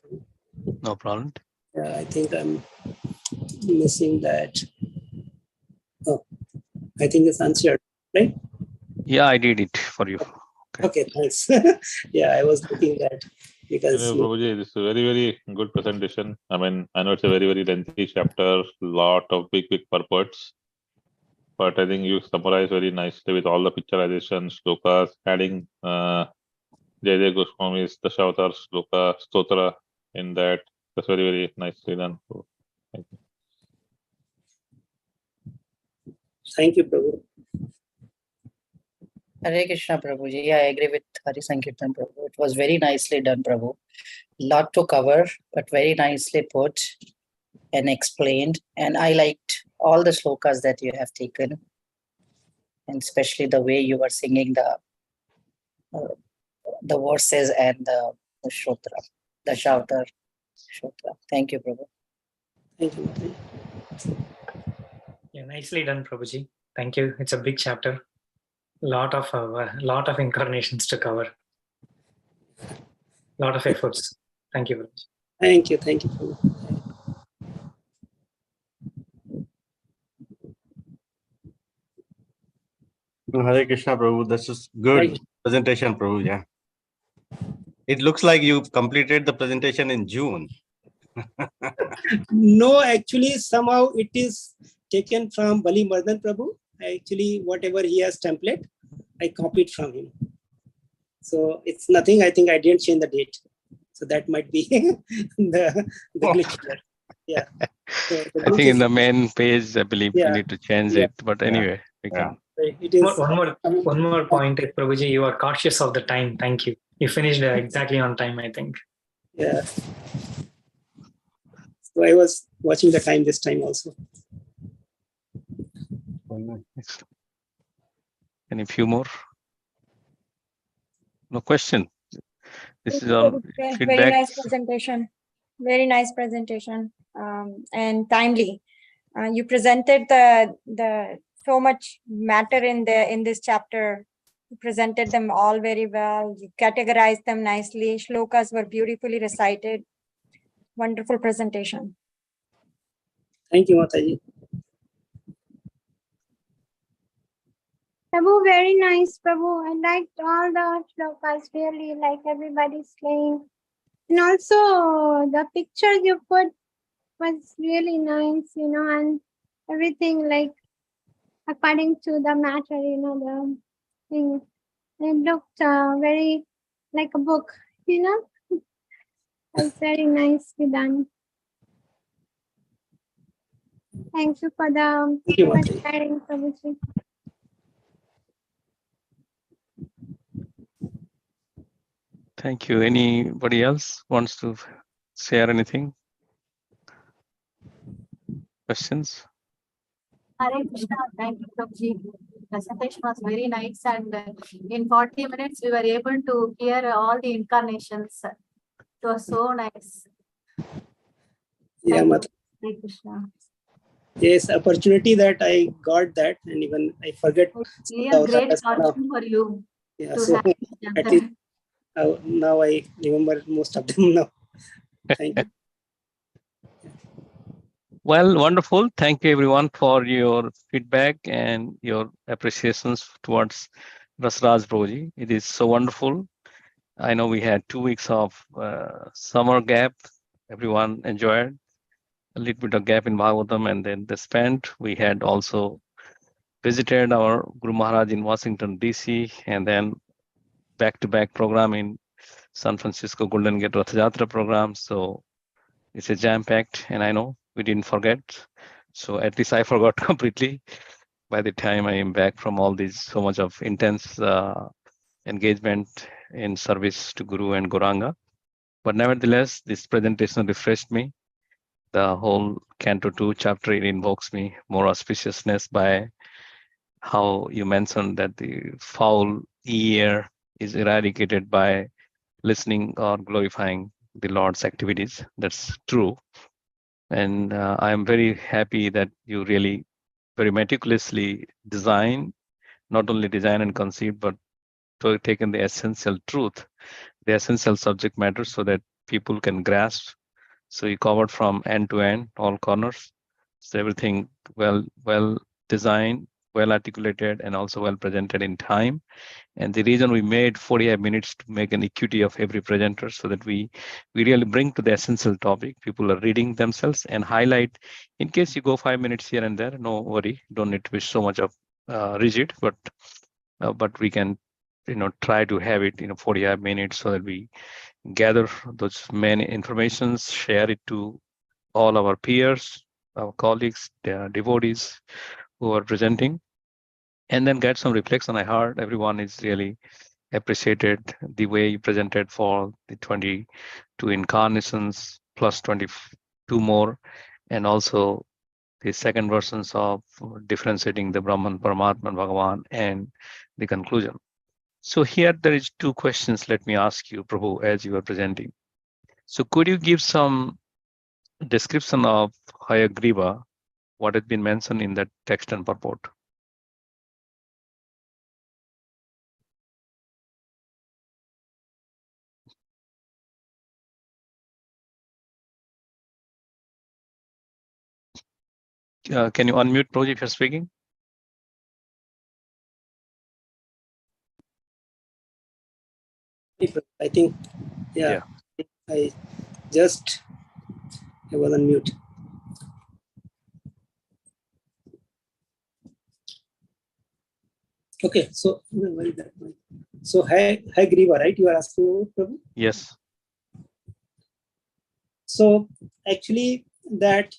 No problem. I think I'm missing that. Oh, I think it's answered, right? Yeah, I did it for you. Okay, thanks. Yeah, I was looking at because Prabhuji, this is a very, very good presentation. I mean, I know it's a very, very lengthy chapter, lot of big purports. But I think you summarized very nicely with all the picturizations, slokas, adding Jai Jai Goswami's Dashavatar sloka, stotra in that. That's very, very nicely done. So, thank you. Thank you, Prabhu. Hare Krishna, Prabhuji. I agree with Hari Sankirtan, Prabhu. It was very nicely done, Prabhu. Lot to cover, but very nicely put and explained. And I liked all the slokas that you have taken, and especially the way you were singing the verses and the Shotra, the Shautar Shotra. Thank you, Prabhu. Thank you, Mataji. Yeah, nicely done, Prabhuji. Thank you. It's a big chapter. Lot of incarnations to cover. Lot of efforts. Thank you, Prabhuji. Thank you, Prabhu. Hare Krishna, Prabhu. This is good presentation, Prabhu. Yeah. It looks like you completed the presentation in June. No, actually, somehow it is taken from Bali Mardan Prabhu. Actually, whatever he has template, I copied from him. So it's nothing. I think I didn't change the date. So that might be the glitch here. Yeah. So I think in the main page, I believe we need to change it. But anyway, we can. It is One more point, Prabhuji. You are cautious of the time. Thank you. You finished exactly on time, I think. Yeah. So I was watching the time this time also. Any few more? No question. This is all feedback. Very nice presentation. Very nice presentation, and timely. You presented the so much matter in this chapter. You presented them all very well. You categorized them nicely. Shlokas were beautifully recited. Wonderful presentation. Thank you, Mataji. Prabhu, very nice, Prabhu. I liked all the shlokas, really, like everybody's saying. And also, the pictures you put was really nice, and everything, like, according to the matter, the thing. It looked very like a book, It's very nicely done. Thank you for the Thank you, Mataji. sharing, Prabhuji. Thank you. Anybody else wants to share anything? Questions? Hare Krishna, thank you, Prabhuji. Presentation was very nice, and in 40 minutes we were able to hear all the incarnations. It was so nice. Yeah, Thank you, Mataji. Hare Krishna. Yes, opportunity that I got that, and even I forget. It's real great Now, fortune for you yeah, to so have this at chapter. least now I remember most of them now. Thank you. Well, wonderful. Thank you everyone for your feedback and your appreciations towards Rasraj Prabhuji. It is so wonderful. I know we had 2 weeks of summer gap. Everyone enjoyed a little bit of gap in Bhagavatam, and then the spent. We had also visited our Guru Maharaj in Washington, DC, and then back-to-back program in San Francisco Golden Gate Rath Yatra program. So it's a jam-packed, and I know we didn't forget. So at least I forgot completely by the time I am back from all these so much of intense engagement in service to Guru and Gauranga. But nevertheless, this presentation refreshed me. The whole Canto 2 chapter, it invokes me more auspiciousness by how you mentioned that the foul ear is eradicated by listening or glorifying the Lord's activities. That's true. And I am very happy that you really very meticulously design, not only design and conceive, but to taken the essential truth, the essential subject matter so that people can grasp. So you covered from end to end, all corners. So everything well designed, well articulated, and also well presented in time. And the reason we made 45 minutes to make an equity of every presenter so that we really bring to the essential topic. People are reading themselves and highlight. In case you go 5 minutes here and there, no worry. Don't need to be so much of rigid, but we can, try to have it, 45 minutes so that we gather those many informations, share it to all our peers, our colleagues, the devotees who are presenting, and then get some reflection. I heard everyone is really appreciated the way you presented for the 22 incarnations plus 22 more, and also the second versions of differentiating the Brahman, Paramatman, Bhagavan, and the conclusion. So here there is 2 questions. Let me ask you, Prabhu, as you are presenting. So could you give some description of Hayagriva, what has been mentioned in that text and purport? Can you unmute, Prabhu, if you're speaking? I think, yeah. I was on mute. Okay, so where is that one? So Hai Griva, right? You are asking, Prabhu? Yes. So actually that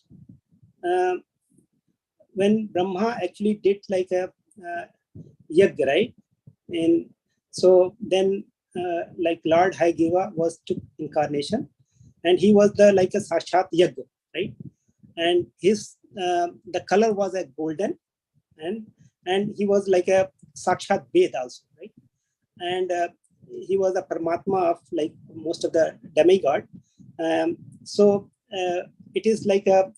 when Brahma actually did like a yagya, right? And so then like Lord Hayagriva was took incarnation, and he was the like a Sashat Yagya, right? And his the color was a golden, and he was like a Sakshat Ved also, right? And he was a Paramatma of like most of the demigod. So it is like a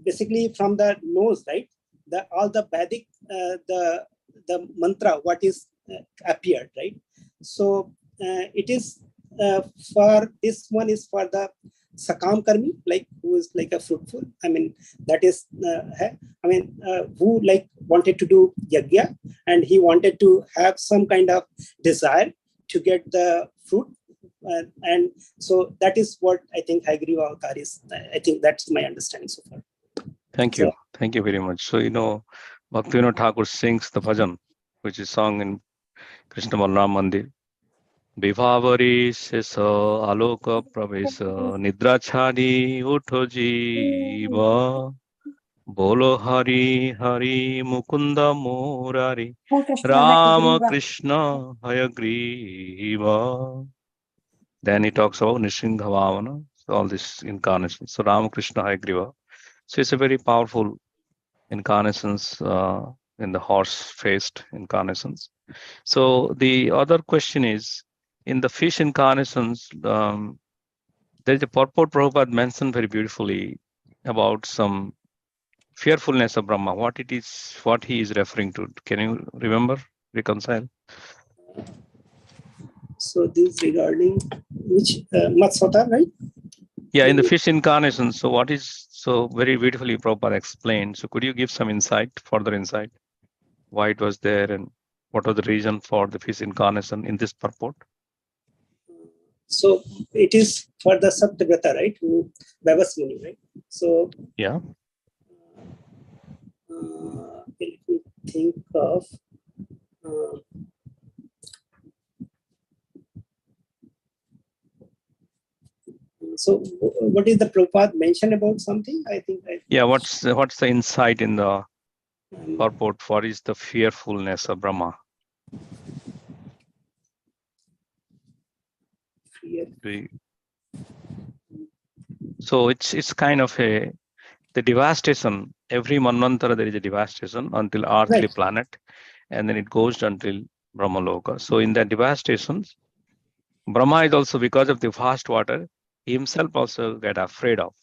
basically from the nose, right? All the Vedic the mantra what is appeared, right? So it is for this one is for the Sakam Karmi, like who is like a fruitful. I mean that is who like wanted to do yagya, and he wanted to have some kind of desire to get the fruit. And so that is what I think Hayagriva Avatar is. I think that's my understanding so far. Thank you. Thank you very much. So, Bhaktivinoda Thakur sings the bhajan, which is sung in Krishna Balram Mandir. Vibhavari Sesa Aloka Pravesa Nidrachadi Utho Jiva Bolo Hari Hari Mukunda Murari Rama Krishna Hayagriva. Then he talks about Nrisingha Bhavana, so all this incarnation. So Rama Krishna Hayagriva. So it's a very powerful incarnations in the horse-faced incarnations. So the other question is, in the fish incarnations, there is a purport Prabhupada mentioned very beautifully about some fearfulness of Brahma. What it is, what he is referring to. Can you remember, reconcile? So this regarding which Matsota, right? Yeah, in the fish incarnation. So what is, so very beautifully Prabhupada explained. So could you give some insight, further insight, why it was there and what was the reason for the fish incarnation in this purport? So it is for the Saptavrata, right? Vaibhav Muni, right? So Yeah. let me think of. So what is the Prabhupada mention about something? I think. Yeah, what's the insight in the purport? What is the fearfulness of Brahma? So it's kind of the devastation. Every Manvantara there is a devastation until earthly Right. planet, and then it goes until Brahmaloka. So in that devastations, Brahma is also, because of the vast water, he himself also get afraid of,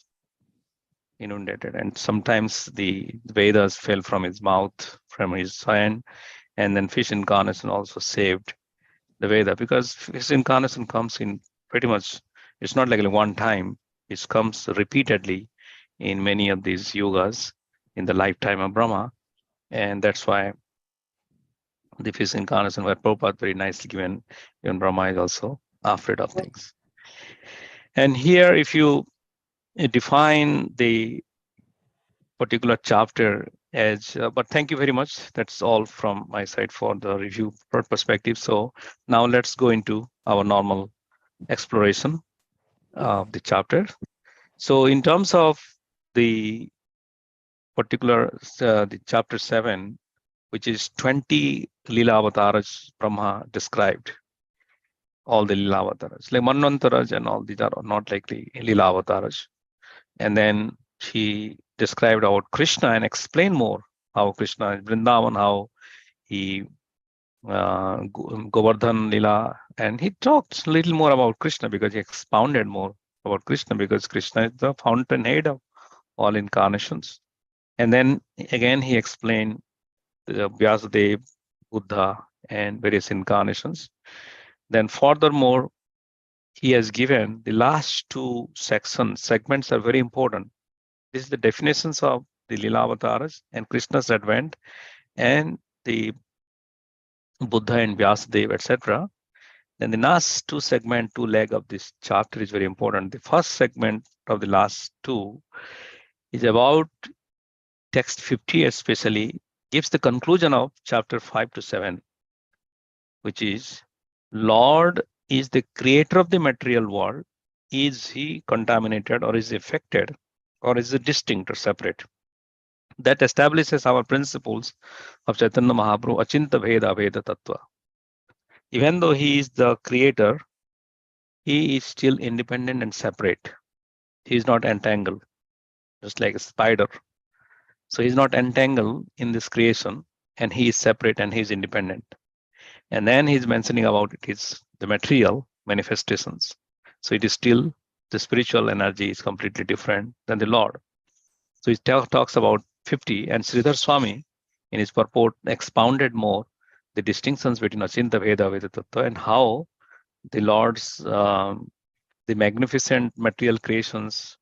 inundated, and sometimes the Vedas fell from his mouth, from his hand, and then fish incarnation also saved the Veda, because fish incarnation comes in pretty much, it's not like one time, it comes repeatedly in many of these yugas in the lifetime of Brahma, and that's why the fish incarnation where Prabhupada very nicely given, even Brahma is also afraid of things. And here, if you define the particular chapter as, but thank you very much. That's all from my side for the review perspective. So now let's go into our normal exploration of the chapter. So in terms of the particular, the chapter 7, which is 20 Lila avatars Brahma described, all the Lila avatars, like Manvantaras and all these are not like the Lila avatars. And then she described about Krishna and explained more how Krishna is Vrindavan, how he Govardhan Lila, and he talked a little more about Krishna because he expounded more about Krishna, because Krishna is the fountainhead of all incarnations. And then again he explained the Vyasadeva, Buddha, and various incarnations. Then furthermore, he has given the last two segments are very important. This is the definitions of the Lila avatars and Krishna's advent and the Buddha and Vyasadeva, etc. Then the last two leg of this chapter is very important. The first segment of the last two is about text 50 especially, gives the conclusion of chapter 5 to 7, which is Lord is the creator of the material world. Is he contaminated or is he affected or is it distinct or separate? That establishes our principles of Chaitanya Mahaprabhu, Achinta Bheda Veda Tattva. Even though he is the creator, he is still independent and separate. He is not entangled, just like a spider. So he's not entangled in this creation, and he is separate and he is independent. And then he's mentioning about it is the material manifestations. So it is still the spiritual energy is completely different than the Lord. So he talks about 50, and Sridhar Swami in his purport expounded more the distinctions between Achinta Veda, Veda Tattva, and how the Lord's the magnificent material creations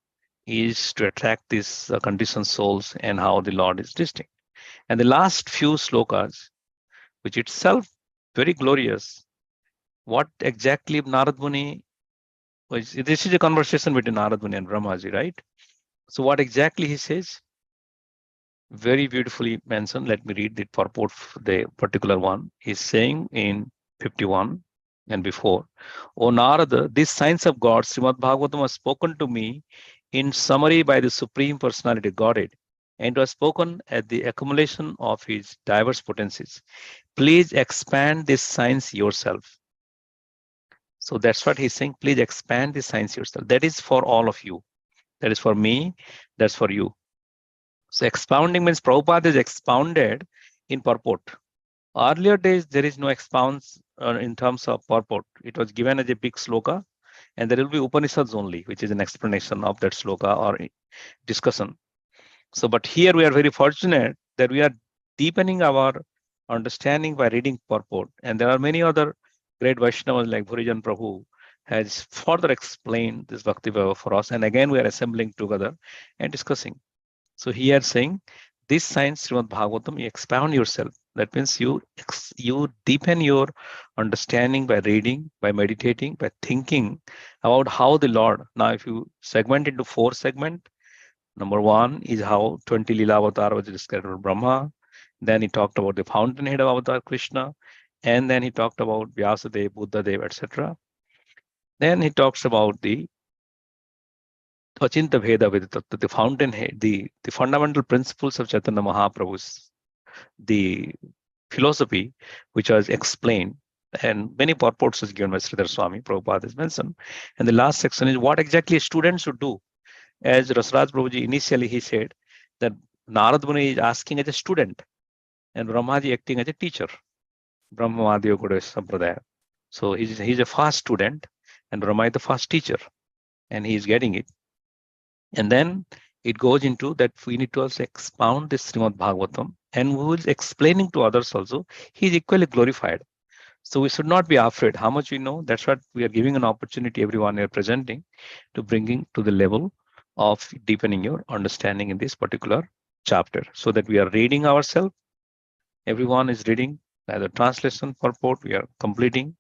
is to attract these conditioned souls, and how the Lord is distinct. And the last few slokas, which itself very glorious, what exactly Narad Muni, this is a conversation between Narad Muni and Brahmaji, right? So what exactly he says? Very beautifully mentioned. Let me read the purport, the particular one. He's saying in 51, and before. O Narada, these signs of God, Srimad Bhagavatam, was spoken to me in summary by the Supreme Personality Godhead, and was spoken at the accumulation of his diverse potencies. Please expand this science yourself. So that's what he's saying. Please expand this science yourself. That is for all of you. That is for me. That's for you. So expounding means Prabhupada is expounded in purport. Earlier days, there is no expounds in terms of purport. It was given as a big sloka, and there will be Upanishads only, which is an explanation of that sloka or discussion. So, but here we are very fortunate that we are deepening our understanding by reading purport. And there are many other great Vaishnavas like Bhurijan Prabhu has further explained this Bhakti Vaibhav for us. And again, we are assembling together and discussing. So here saying, this science, Srimad Bhagavatam, you expound yourself. That means you deepen your understanding by reading, by meditating, by thinking about how the Lord. Now, if you segment into 4 segments, number 1 is how 20 Leela Avatar was described by Brahma. Then he talked about the fountainhead of Avatar Krishna. And then he talked about Vyasadev, Buddhadev, etc. Then he talks about the Achinta Bheda Vedatattva, the fountainhead, the fundamental principles of Chaitanya Mahaprabhu's, the philosophy which was explained, and many purports is given by Sridhar Swami, Prabhupada is mentioned. And the last section is what exactly a student should do. As Rasraj Prabhuji initially he said that Narad Muni is asking as a student and Brahmaji acting as a teacher. Brahma Madhya Godesh Sampradaya. So he's a fast student and Brahma is the fast teacher, and he is getting it. And then it goes into that we need to also expound this Srimad Bhagavatam, and who is explaining to others also, he is equally glorified. So we should not be afraid how much we know. That's what we are giving an opportunity, everyone we are presenting, to bringing to the level of deepening your understanding in this particular chapter, so that we are reading ourselves. Everyone is reading the translation purport, we are completing,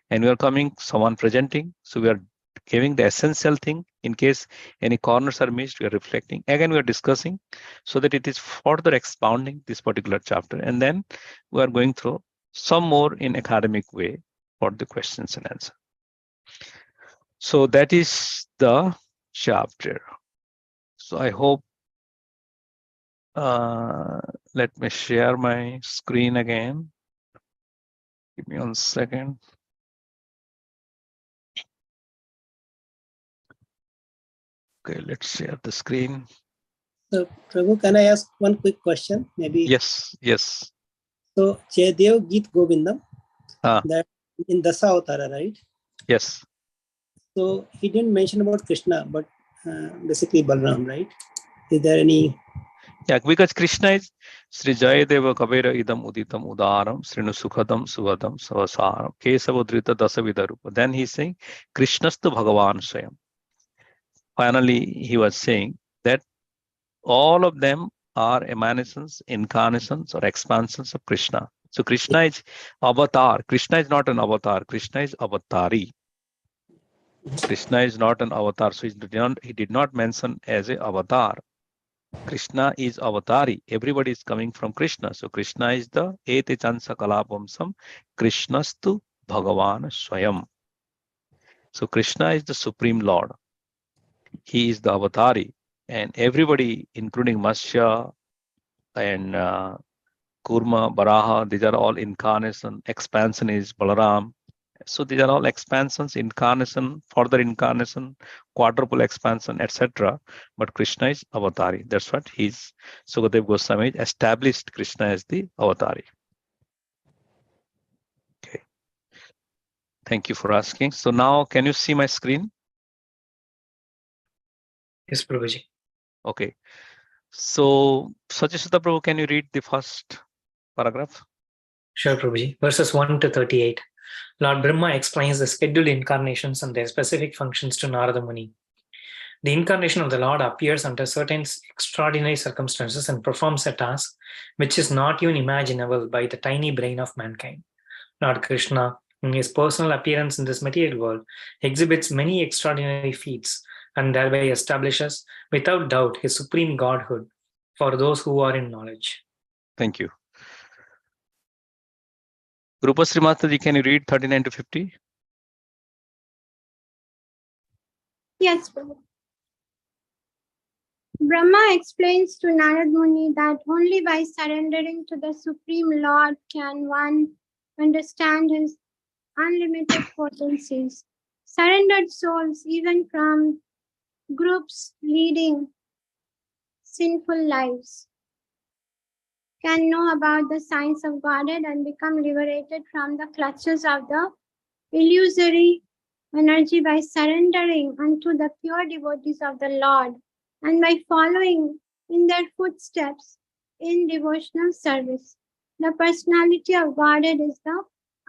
and we are coming, someone presenting. So we are giving the essential thing. In case any corners are missed, we are reflecting. Again, we are discussing so that it is further expounding this particular chapter. And then we are going through some more in academic way for the questions and answers. So that is the chapter. So I hope, let me share my screen again. Give me 1 second. Okay, let's share the screen. So, Prabhu, can I ask one quick question? Maybe. Yes, yes. So, Jaidev Geet Govindam, Ah. that in Dasa Avatara, right? Yes. So, he didn't mention about Krishna, but basically Balram, right? Is there any? Yeah, because Krishna is Sri Jayadeva Kabira Idam Uditam Udaram Srinu Sukhadam Suvadam Savasaram Kesavudrita Dasavidarupa. Then he's saying Krishnastu Bhagavan Swayam. Finally, he was saying that all of them are emanations, incarnations, or expansions of Krishna. So Krishna is avatar. Krishna is not an avatar. Krishna is avatari. Krishna is not an avatar. So he did not mention as a avatar. Krishna is avatari. Everybody is coming from Krishna. So Krishna is the ete chansa kalapamsam. Krishnastu Bhagavan Swayam. So Krishna is the Supreme Lord. He is the avatari. And everybody, including Matsya and Kurma, Baraha, these are all incarnation. Expansion is Balaram. So these are all expansions, incarnation, further incarnation, quadruple expansion, etc. But Krishna is avatari. That's what his Sukadev Goswami established Krishna as the avatari. Okay. Thank you for asking. So now, can you see my screen? Yes, Prabhuji. Okay. So, Satyasudha Prabhu, can you read the first paragraph? Sure, Prabhuji. Verses 1 to 38. Lord Brahma explains the scheduled incarnations and their specific functions to Narada Muni. The incarnation of the Lord appears under certain extraordinary circumstances and performs a task which is not even imaginable by the tiny brain of mankind. Lord Krishna, in his personal appearance in this material world, exhibits many extraordinary feats and thereby establishes, without doubt, his supreme godhood for those who are in knowledge. Thank you. Rupasri Mataji, can you read 39 to 50? Yes, Prabhu. Brahma explains to Narad Muni that only by surrendering to the Supreme Lord can one understand his unlimited potencies. Surrendered souls, even from groups leading sinful lives, can know about the science of Godhead and become liberated from the clutches of the illusory energy by surrendering unto the pure devotees of the Lord and by following in their footsteps in devotional service. The personality of Godhead is the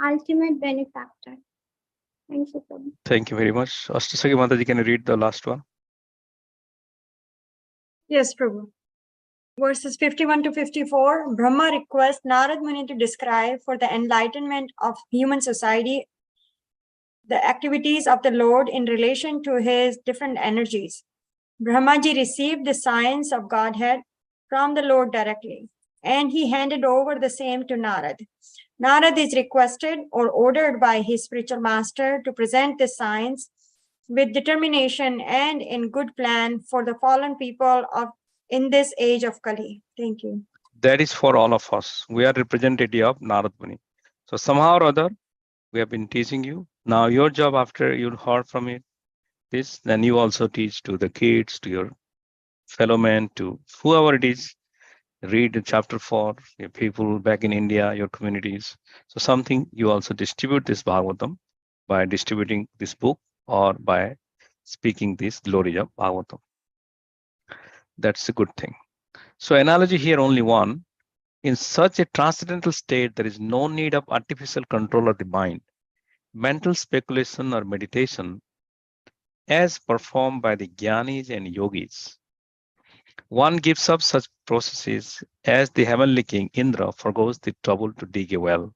ultimate benefactor. Thank you, Prabhu. Thank you very much. Ashtasaki Mataji, can you read the last one? Yes, Prabhu. Verses 51 to 54, Brahma requests Narad Muni to describe for the enlightenment of human society the activities of the Lord in relation to his different energies. Brahmaji received the science of Godhead from the Lord directly, and he handed over the same to Narad. Narad is requested or ordered by his spiritual master to present this science with determination and in good plan for the fallen people of in this age of Kali. Thank you. That is for all of us. We are representative of Narad Muni. So somehow or other, we have been teaching you. Now your job after you heard from it, this, then you also teach to the kids, to your fellow men, to whoever it is. Read chapter 4, your people back in India, your communities. So something you also distribute this Bhagavatam by distributing this book or by speaking this glory of Bhagavatam. That's a good thing. So analogy here only one. In such a transcendental state, there is no need of artificial control of the mind, mental speculation or meditation as performed by the Jnanis and Yogis. One gives up such processes as the heavenly king Indra forgoes the trouble to dig a well.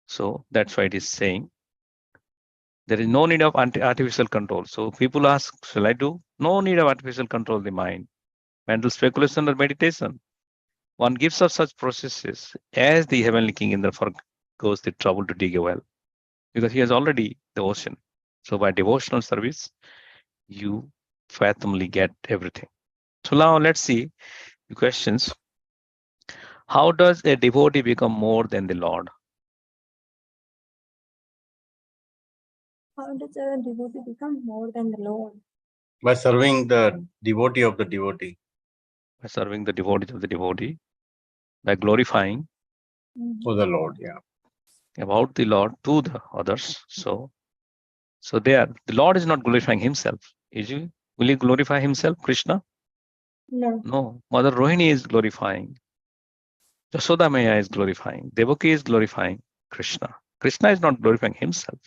So that's why it is saying there is no need of artificial control. So people ask, shall I do? No need of artificial control of the mind, mental speculation or meditation. One gives up such processes as the heavenly king Indra forgoes the trouble to dig a well, because he has already the ocean. So by devotional service, you fathomly get everything. So now let's see the questions. How does a devotee become more than the Lord? How does a devotee become more than the Lord? By serving the devotee of the devotee. By serving the devotees of the devotee, by glorifying For the Lord, yeah. about the Lord to the others. So there, the Lord is not glorifying himself. Is he? Will he glorify himself, Krishna? No. No. Mother Rohini is glorifying. Yashoda Maya is glorifying. Devaki is glorifying Krishna. Krishna is not glorifying himself.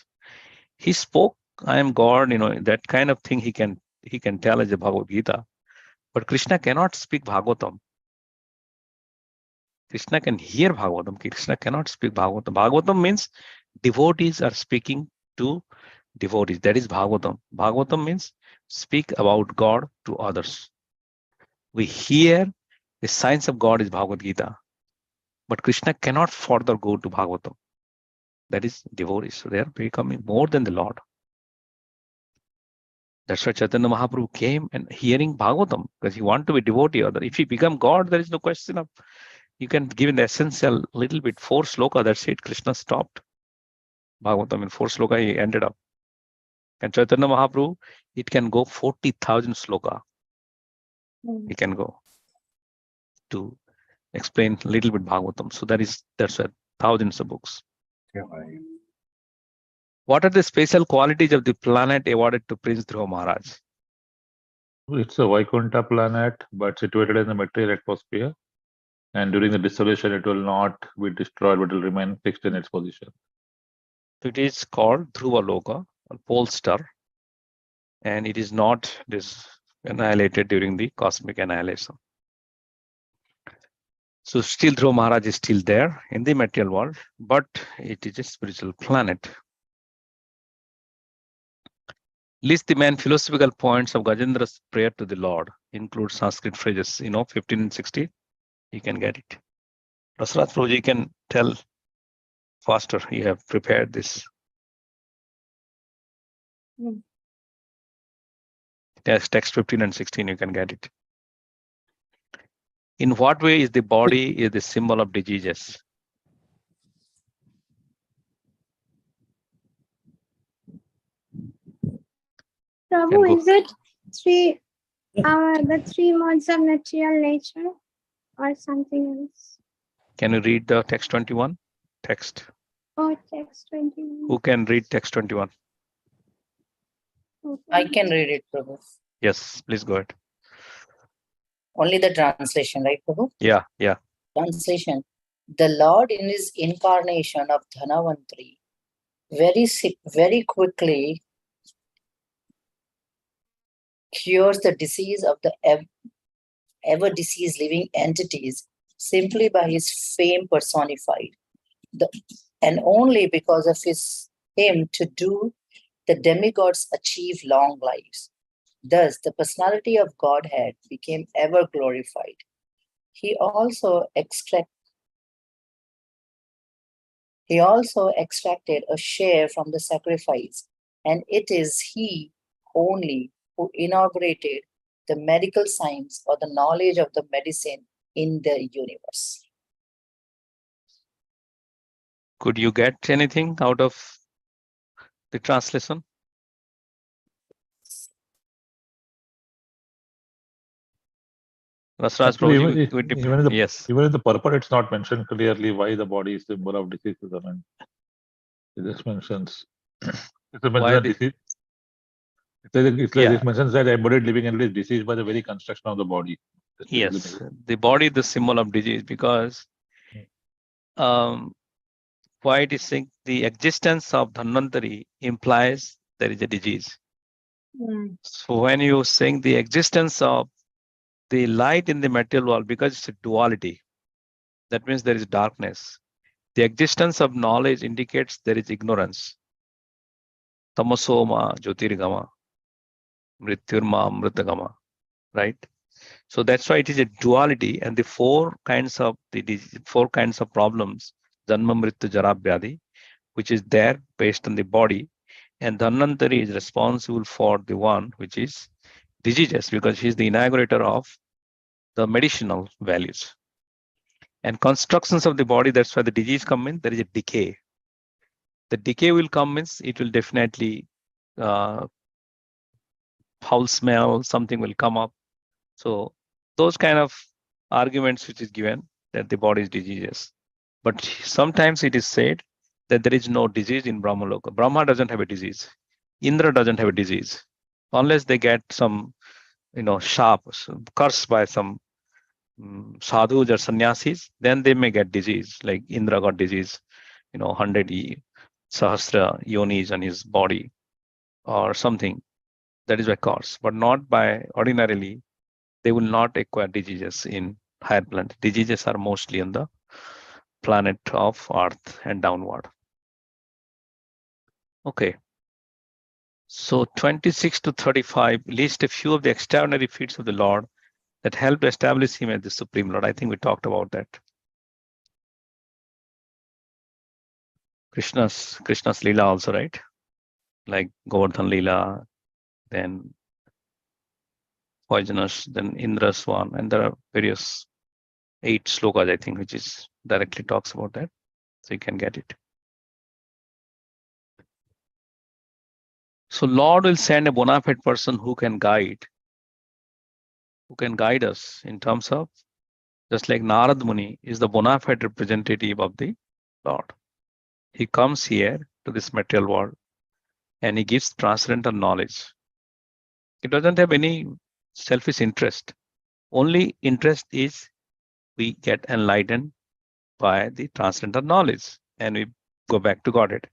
He spoke, I am God, that kind of thing he can tell as a Bhagavad Gita. But Krishna cannot speak Bhagavatam. Krishna can hear Bhagavatam. Krishna cannot speak Bhagavatam. Bhagavatam means devotees are speaking to devotees. That is Bhagavatam. Bhagavatam means speak about God to others. We hear the science of God is Bhagavad Gita. But Krishna cannot further go to Bhagavatam. That is devotees. So they are becoming more than the Lord. That's why Chaitanya Mahaprabhu came and hearing Bhagavatam, because he wanted to be devotee. Or if he become God, there is no question of, you can give in the essential little bit, 4 sloka, that's it. Krishna stopped Bhagavatam in 4 sloka, he ended up. And Chaitanya Mahaprabhu, it can go 40,000 sloka. He can go to explain a little bit Bhagavatam. So that's why thousands of books. Yeah. What are the special qualities of the planet awarded to Prince Dhruva Maharaj? It's a Vaikuntha planet, but situated in the material atmosphere. And during the dissolution, it will not be destroyed, but will remain fixed in its position. It is called Dhruva Loka, or pole star, and it is not annihilated during the cosmic annihilation. So still Dhruva Maharaj is still there in the material world, but it is a spiritual planet. List the main philosophical points of Gajendra's prayer to the Lord. Include Sanskrit phrases, 15 and 16. You can get it. Prasad Prabhuji can tell faster. You have prepared this. Hmm. Yes, text 15 and 16, you can get it. In what way is the body is the symbol of diseases? Prabhu, go. is it the three modes of material nature or something else? Can you read the text 21? Text. Oh, text 21. Who can read text 21? Okay. I can read it, Prabhu. Yes, please go ahead. Only the translation, right, Prabhu? Yeah. Translation. The Lord in his incarnation of Dhanavantri very quickly cures the disease of the ever deceased living entities simply by his fame personified. And only because of him to do the demigods achieve long lives. Thus, the personality of Godhead became ever glorified. He also extracted a share from the sacrifice, and it is he only who inaugurated the medical science or the knowledge of the medicine in the universe. Could you get anything out of the translation? Rasraj Actually, Prabhuji, yes. even in the purport, it's not mentioned clearly why the body is symbol of diseases. I mean, it just mentions it mentions that embodied living entity is diseased by the very construction of the body. Yes, the body is the symbol of disease because why it is saying the existence of Dhanvantari implies there is a disease. So when you saying the existence of the light in the material world, because it's a duality, that means there is darkness. The existence of knowledge indicates there is ignorance. Tamasoma Jyotirgama, Mrityurma Amritagama, right? So that's why it is a duality, and the four kinds of problems, Janma Mrityu Jara Vyadhi, which is there based on the body, and Dhanvantari is responsible for the one which is diseases, because he is the inaugurator of the medicinal values. And constructions of the body, that's why the disease come in, there is a decay. The decay will come means it will definitely foul smell, something will come up. So those kind of arguments which is given that the body is diseases. But sometimes it is said that there is no disease in Brahmaloka. Brahma doesn't have a disease. Indra doesn't have a disease. Unless they get some, sharp curse by some sadhus or sannyasis, then they may get disease. Like Indra got disease, 100 sahasra yonis on his body or something. That is by curse, but not by ordinarily. They will not acquire diseases in higher planet. Diseases are mostly on the planet of Earth and downward. Okay. So 26 to 35 list a few of the extraordinary feats of the Lord that helped establish him as the Supreme Lord. I think we talked about that. Krishna's Leela also, right? Like Govardhan Leela, then poisonous, then Indra's one, and there are various 8 slokas, I think, which is directly talks about that. So you can get it. So Lord will send a bona fide person who can guide us in terms of, just like Narad Muni is the bona fide representative of the Lord. He comes here to this material world and he gives transcendental knowledge. He doesn't have any selfish interest. Only interest is we get enlightened by the transcendental knowledge and we go back to Godhead.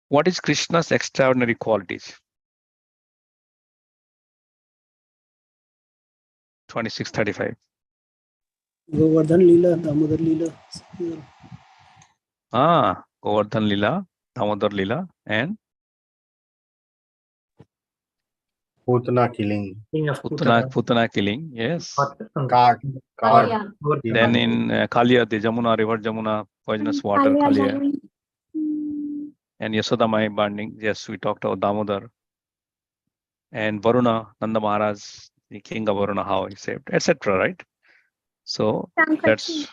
What is Krishna's extraordinary qualities? 26:35. Govardhan Leela, Damodar Leela. Govardhan Leela, Damodar Leela, and Putana killing. King of Putana killing, yes. Cart. Yeah. Then in Kalia, the Jamuna, river Jamuna, poisonous water, Kalia. And Yasoda Mai burning, yes, we talked about Damodar. And Varuna, Nanda Maharaj, the king of Varuna, how he saved, etc. Right? So that's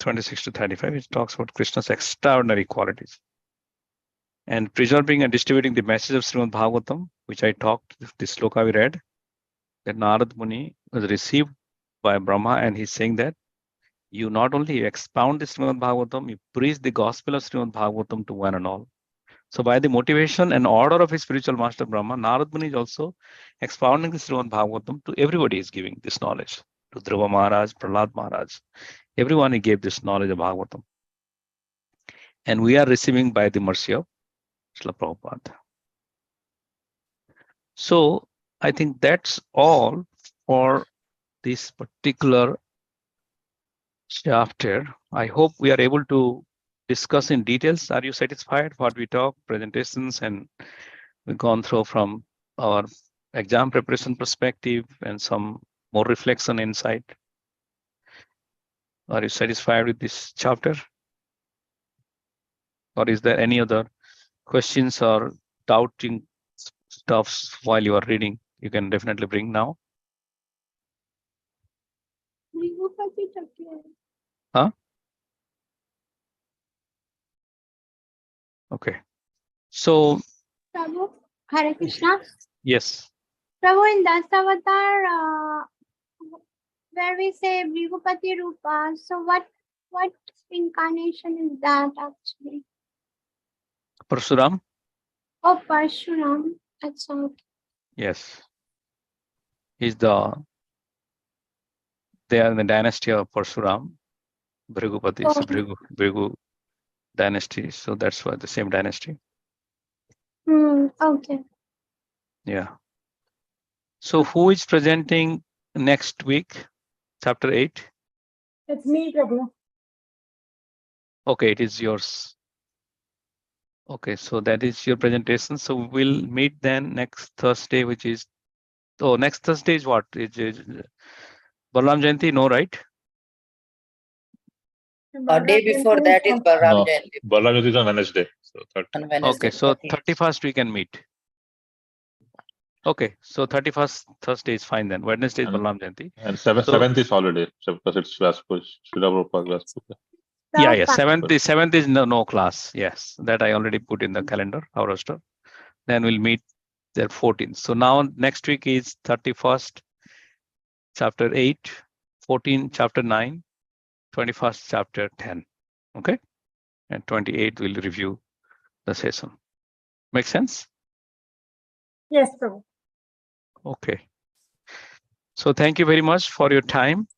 26 to 35. It talks about Krishna's extraordinary qualities. And preserving and distributing the message of Srimad Bhagavatam, which I talked, this sloka we read, that Narad Muni was received by Brahma, and he's saying that you not only expound the Srimad Bhagavatam, you preach the gospel of Srimad Bhagavatam to one and all. So by the motivation and order of his spiritual master Brahma, Narad Muni is also expounding the Srimad Bhagavatam to everybody. Is giving this knowledge to Dhruva Maharaj, Prahlad Maharaj. Everyone he gave this knowledge of Bhagavatam. And we are receiving by the mercy of Srila Prabhupada. So I think that's all for this particular chapter. I hope we are able to discuss in details. Are you satisfied what we talked, presentations, and we've gone through from our exam preparation perspective and some more reflection insight? Are you satisfied with this chapter? Or is there any other questions or doubting stuffs while you are reading? You can definitely bring now. Huh? Okay. So, Prabhu, Hare Krishna. yes. Prabhu, in Dasavatar, where we say Bhrigupati Rupa, so what incarnation is that actually? Parsuram? Oh, Parshuram. That's all. Yes. They are in the dynasty of Parsuram. Bhrigupati, so Bhrigu dynasty. So that's why the same dynasty. Okay. Yeah. So who is presenting next week? Chapter 8? It's me, Prabhu. Okay, it is yours. Okay, so that is your presentation. So we'll meet then next Thursday, which is, next Thursday is what? Is Balaram Jayanti? No, right? A day before that is Balaram Jayanti. Balaram Jayanti is on Wednesday. So On Wednesday. Okay, so 30th. 31st we can meet. Okay, so 31st Thursday is fine then. Wednesday is Balaram Jayanti. And 7th is holiday, because it's Vyaspuja, Srila Prabhupada Vyaspuja. Yeah, 7th is no class. Yes, that I already put in the calendar, our roster. Then we'll meet there 14th. So now next week is 31st, chapter 8, 14, chapter 9, 21st, chapter 10. Okay, and 28th we'll review the session. Make sense? Yes, Prabhu. Okay. So thank you very much for your time,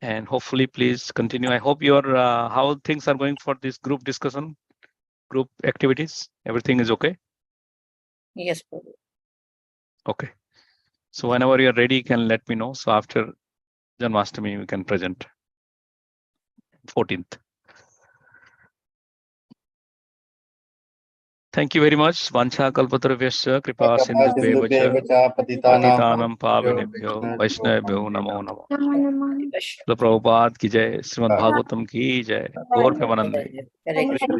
and hopefully please continue. I hope your how things are going for this group discussion, group activities. Everything is okay? Yes, Prabhu. Okay. So whenever you're ready, you can let me know. So after Janmashtami, we can present 14th. Thank you very much. Vancha kalpatarvyasya kripa sindhubheva patitanam pavanebhyo vaishnavebhyo namo namo. Prabhupada ki jai, Srimad Bhagavatam ki jai, Gaur Premanande. Hare Krishna.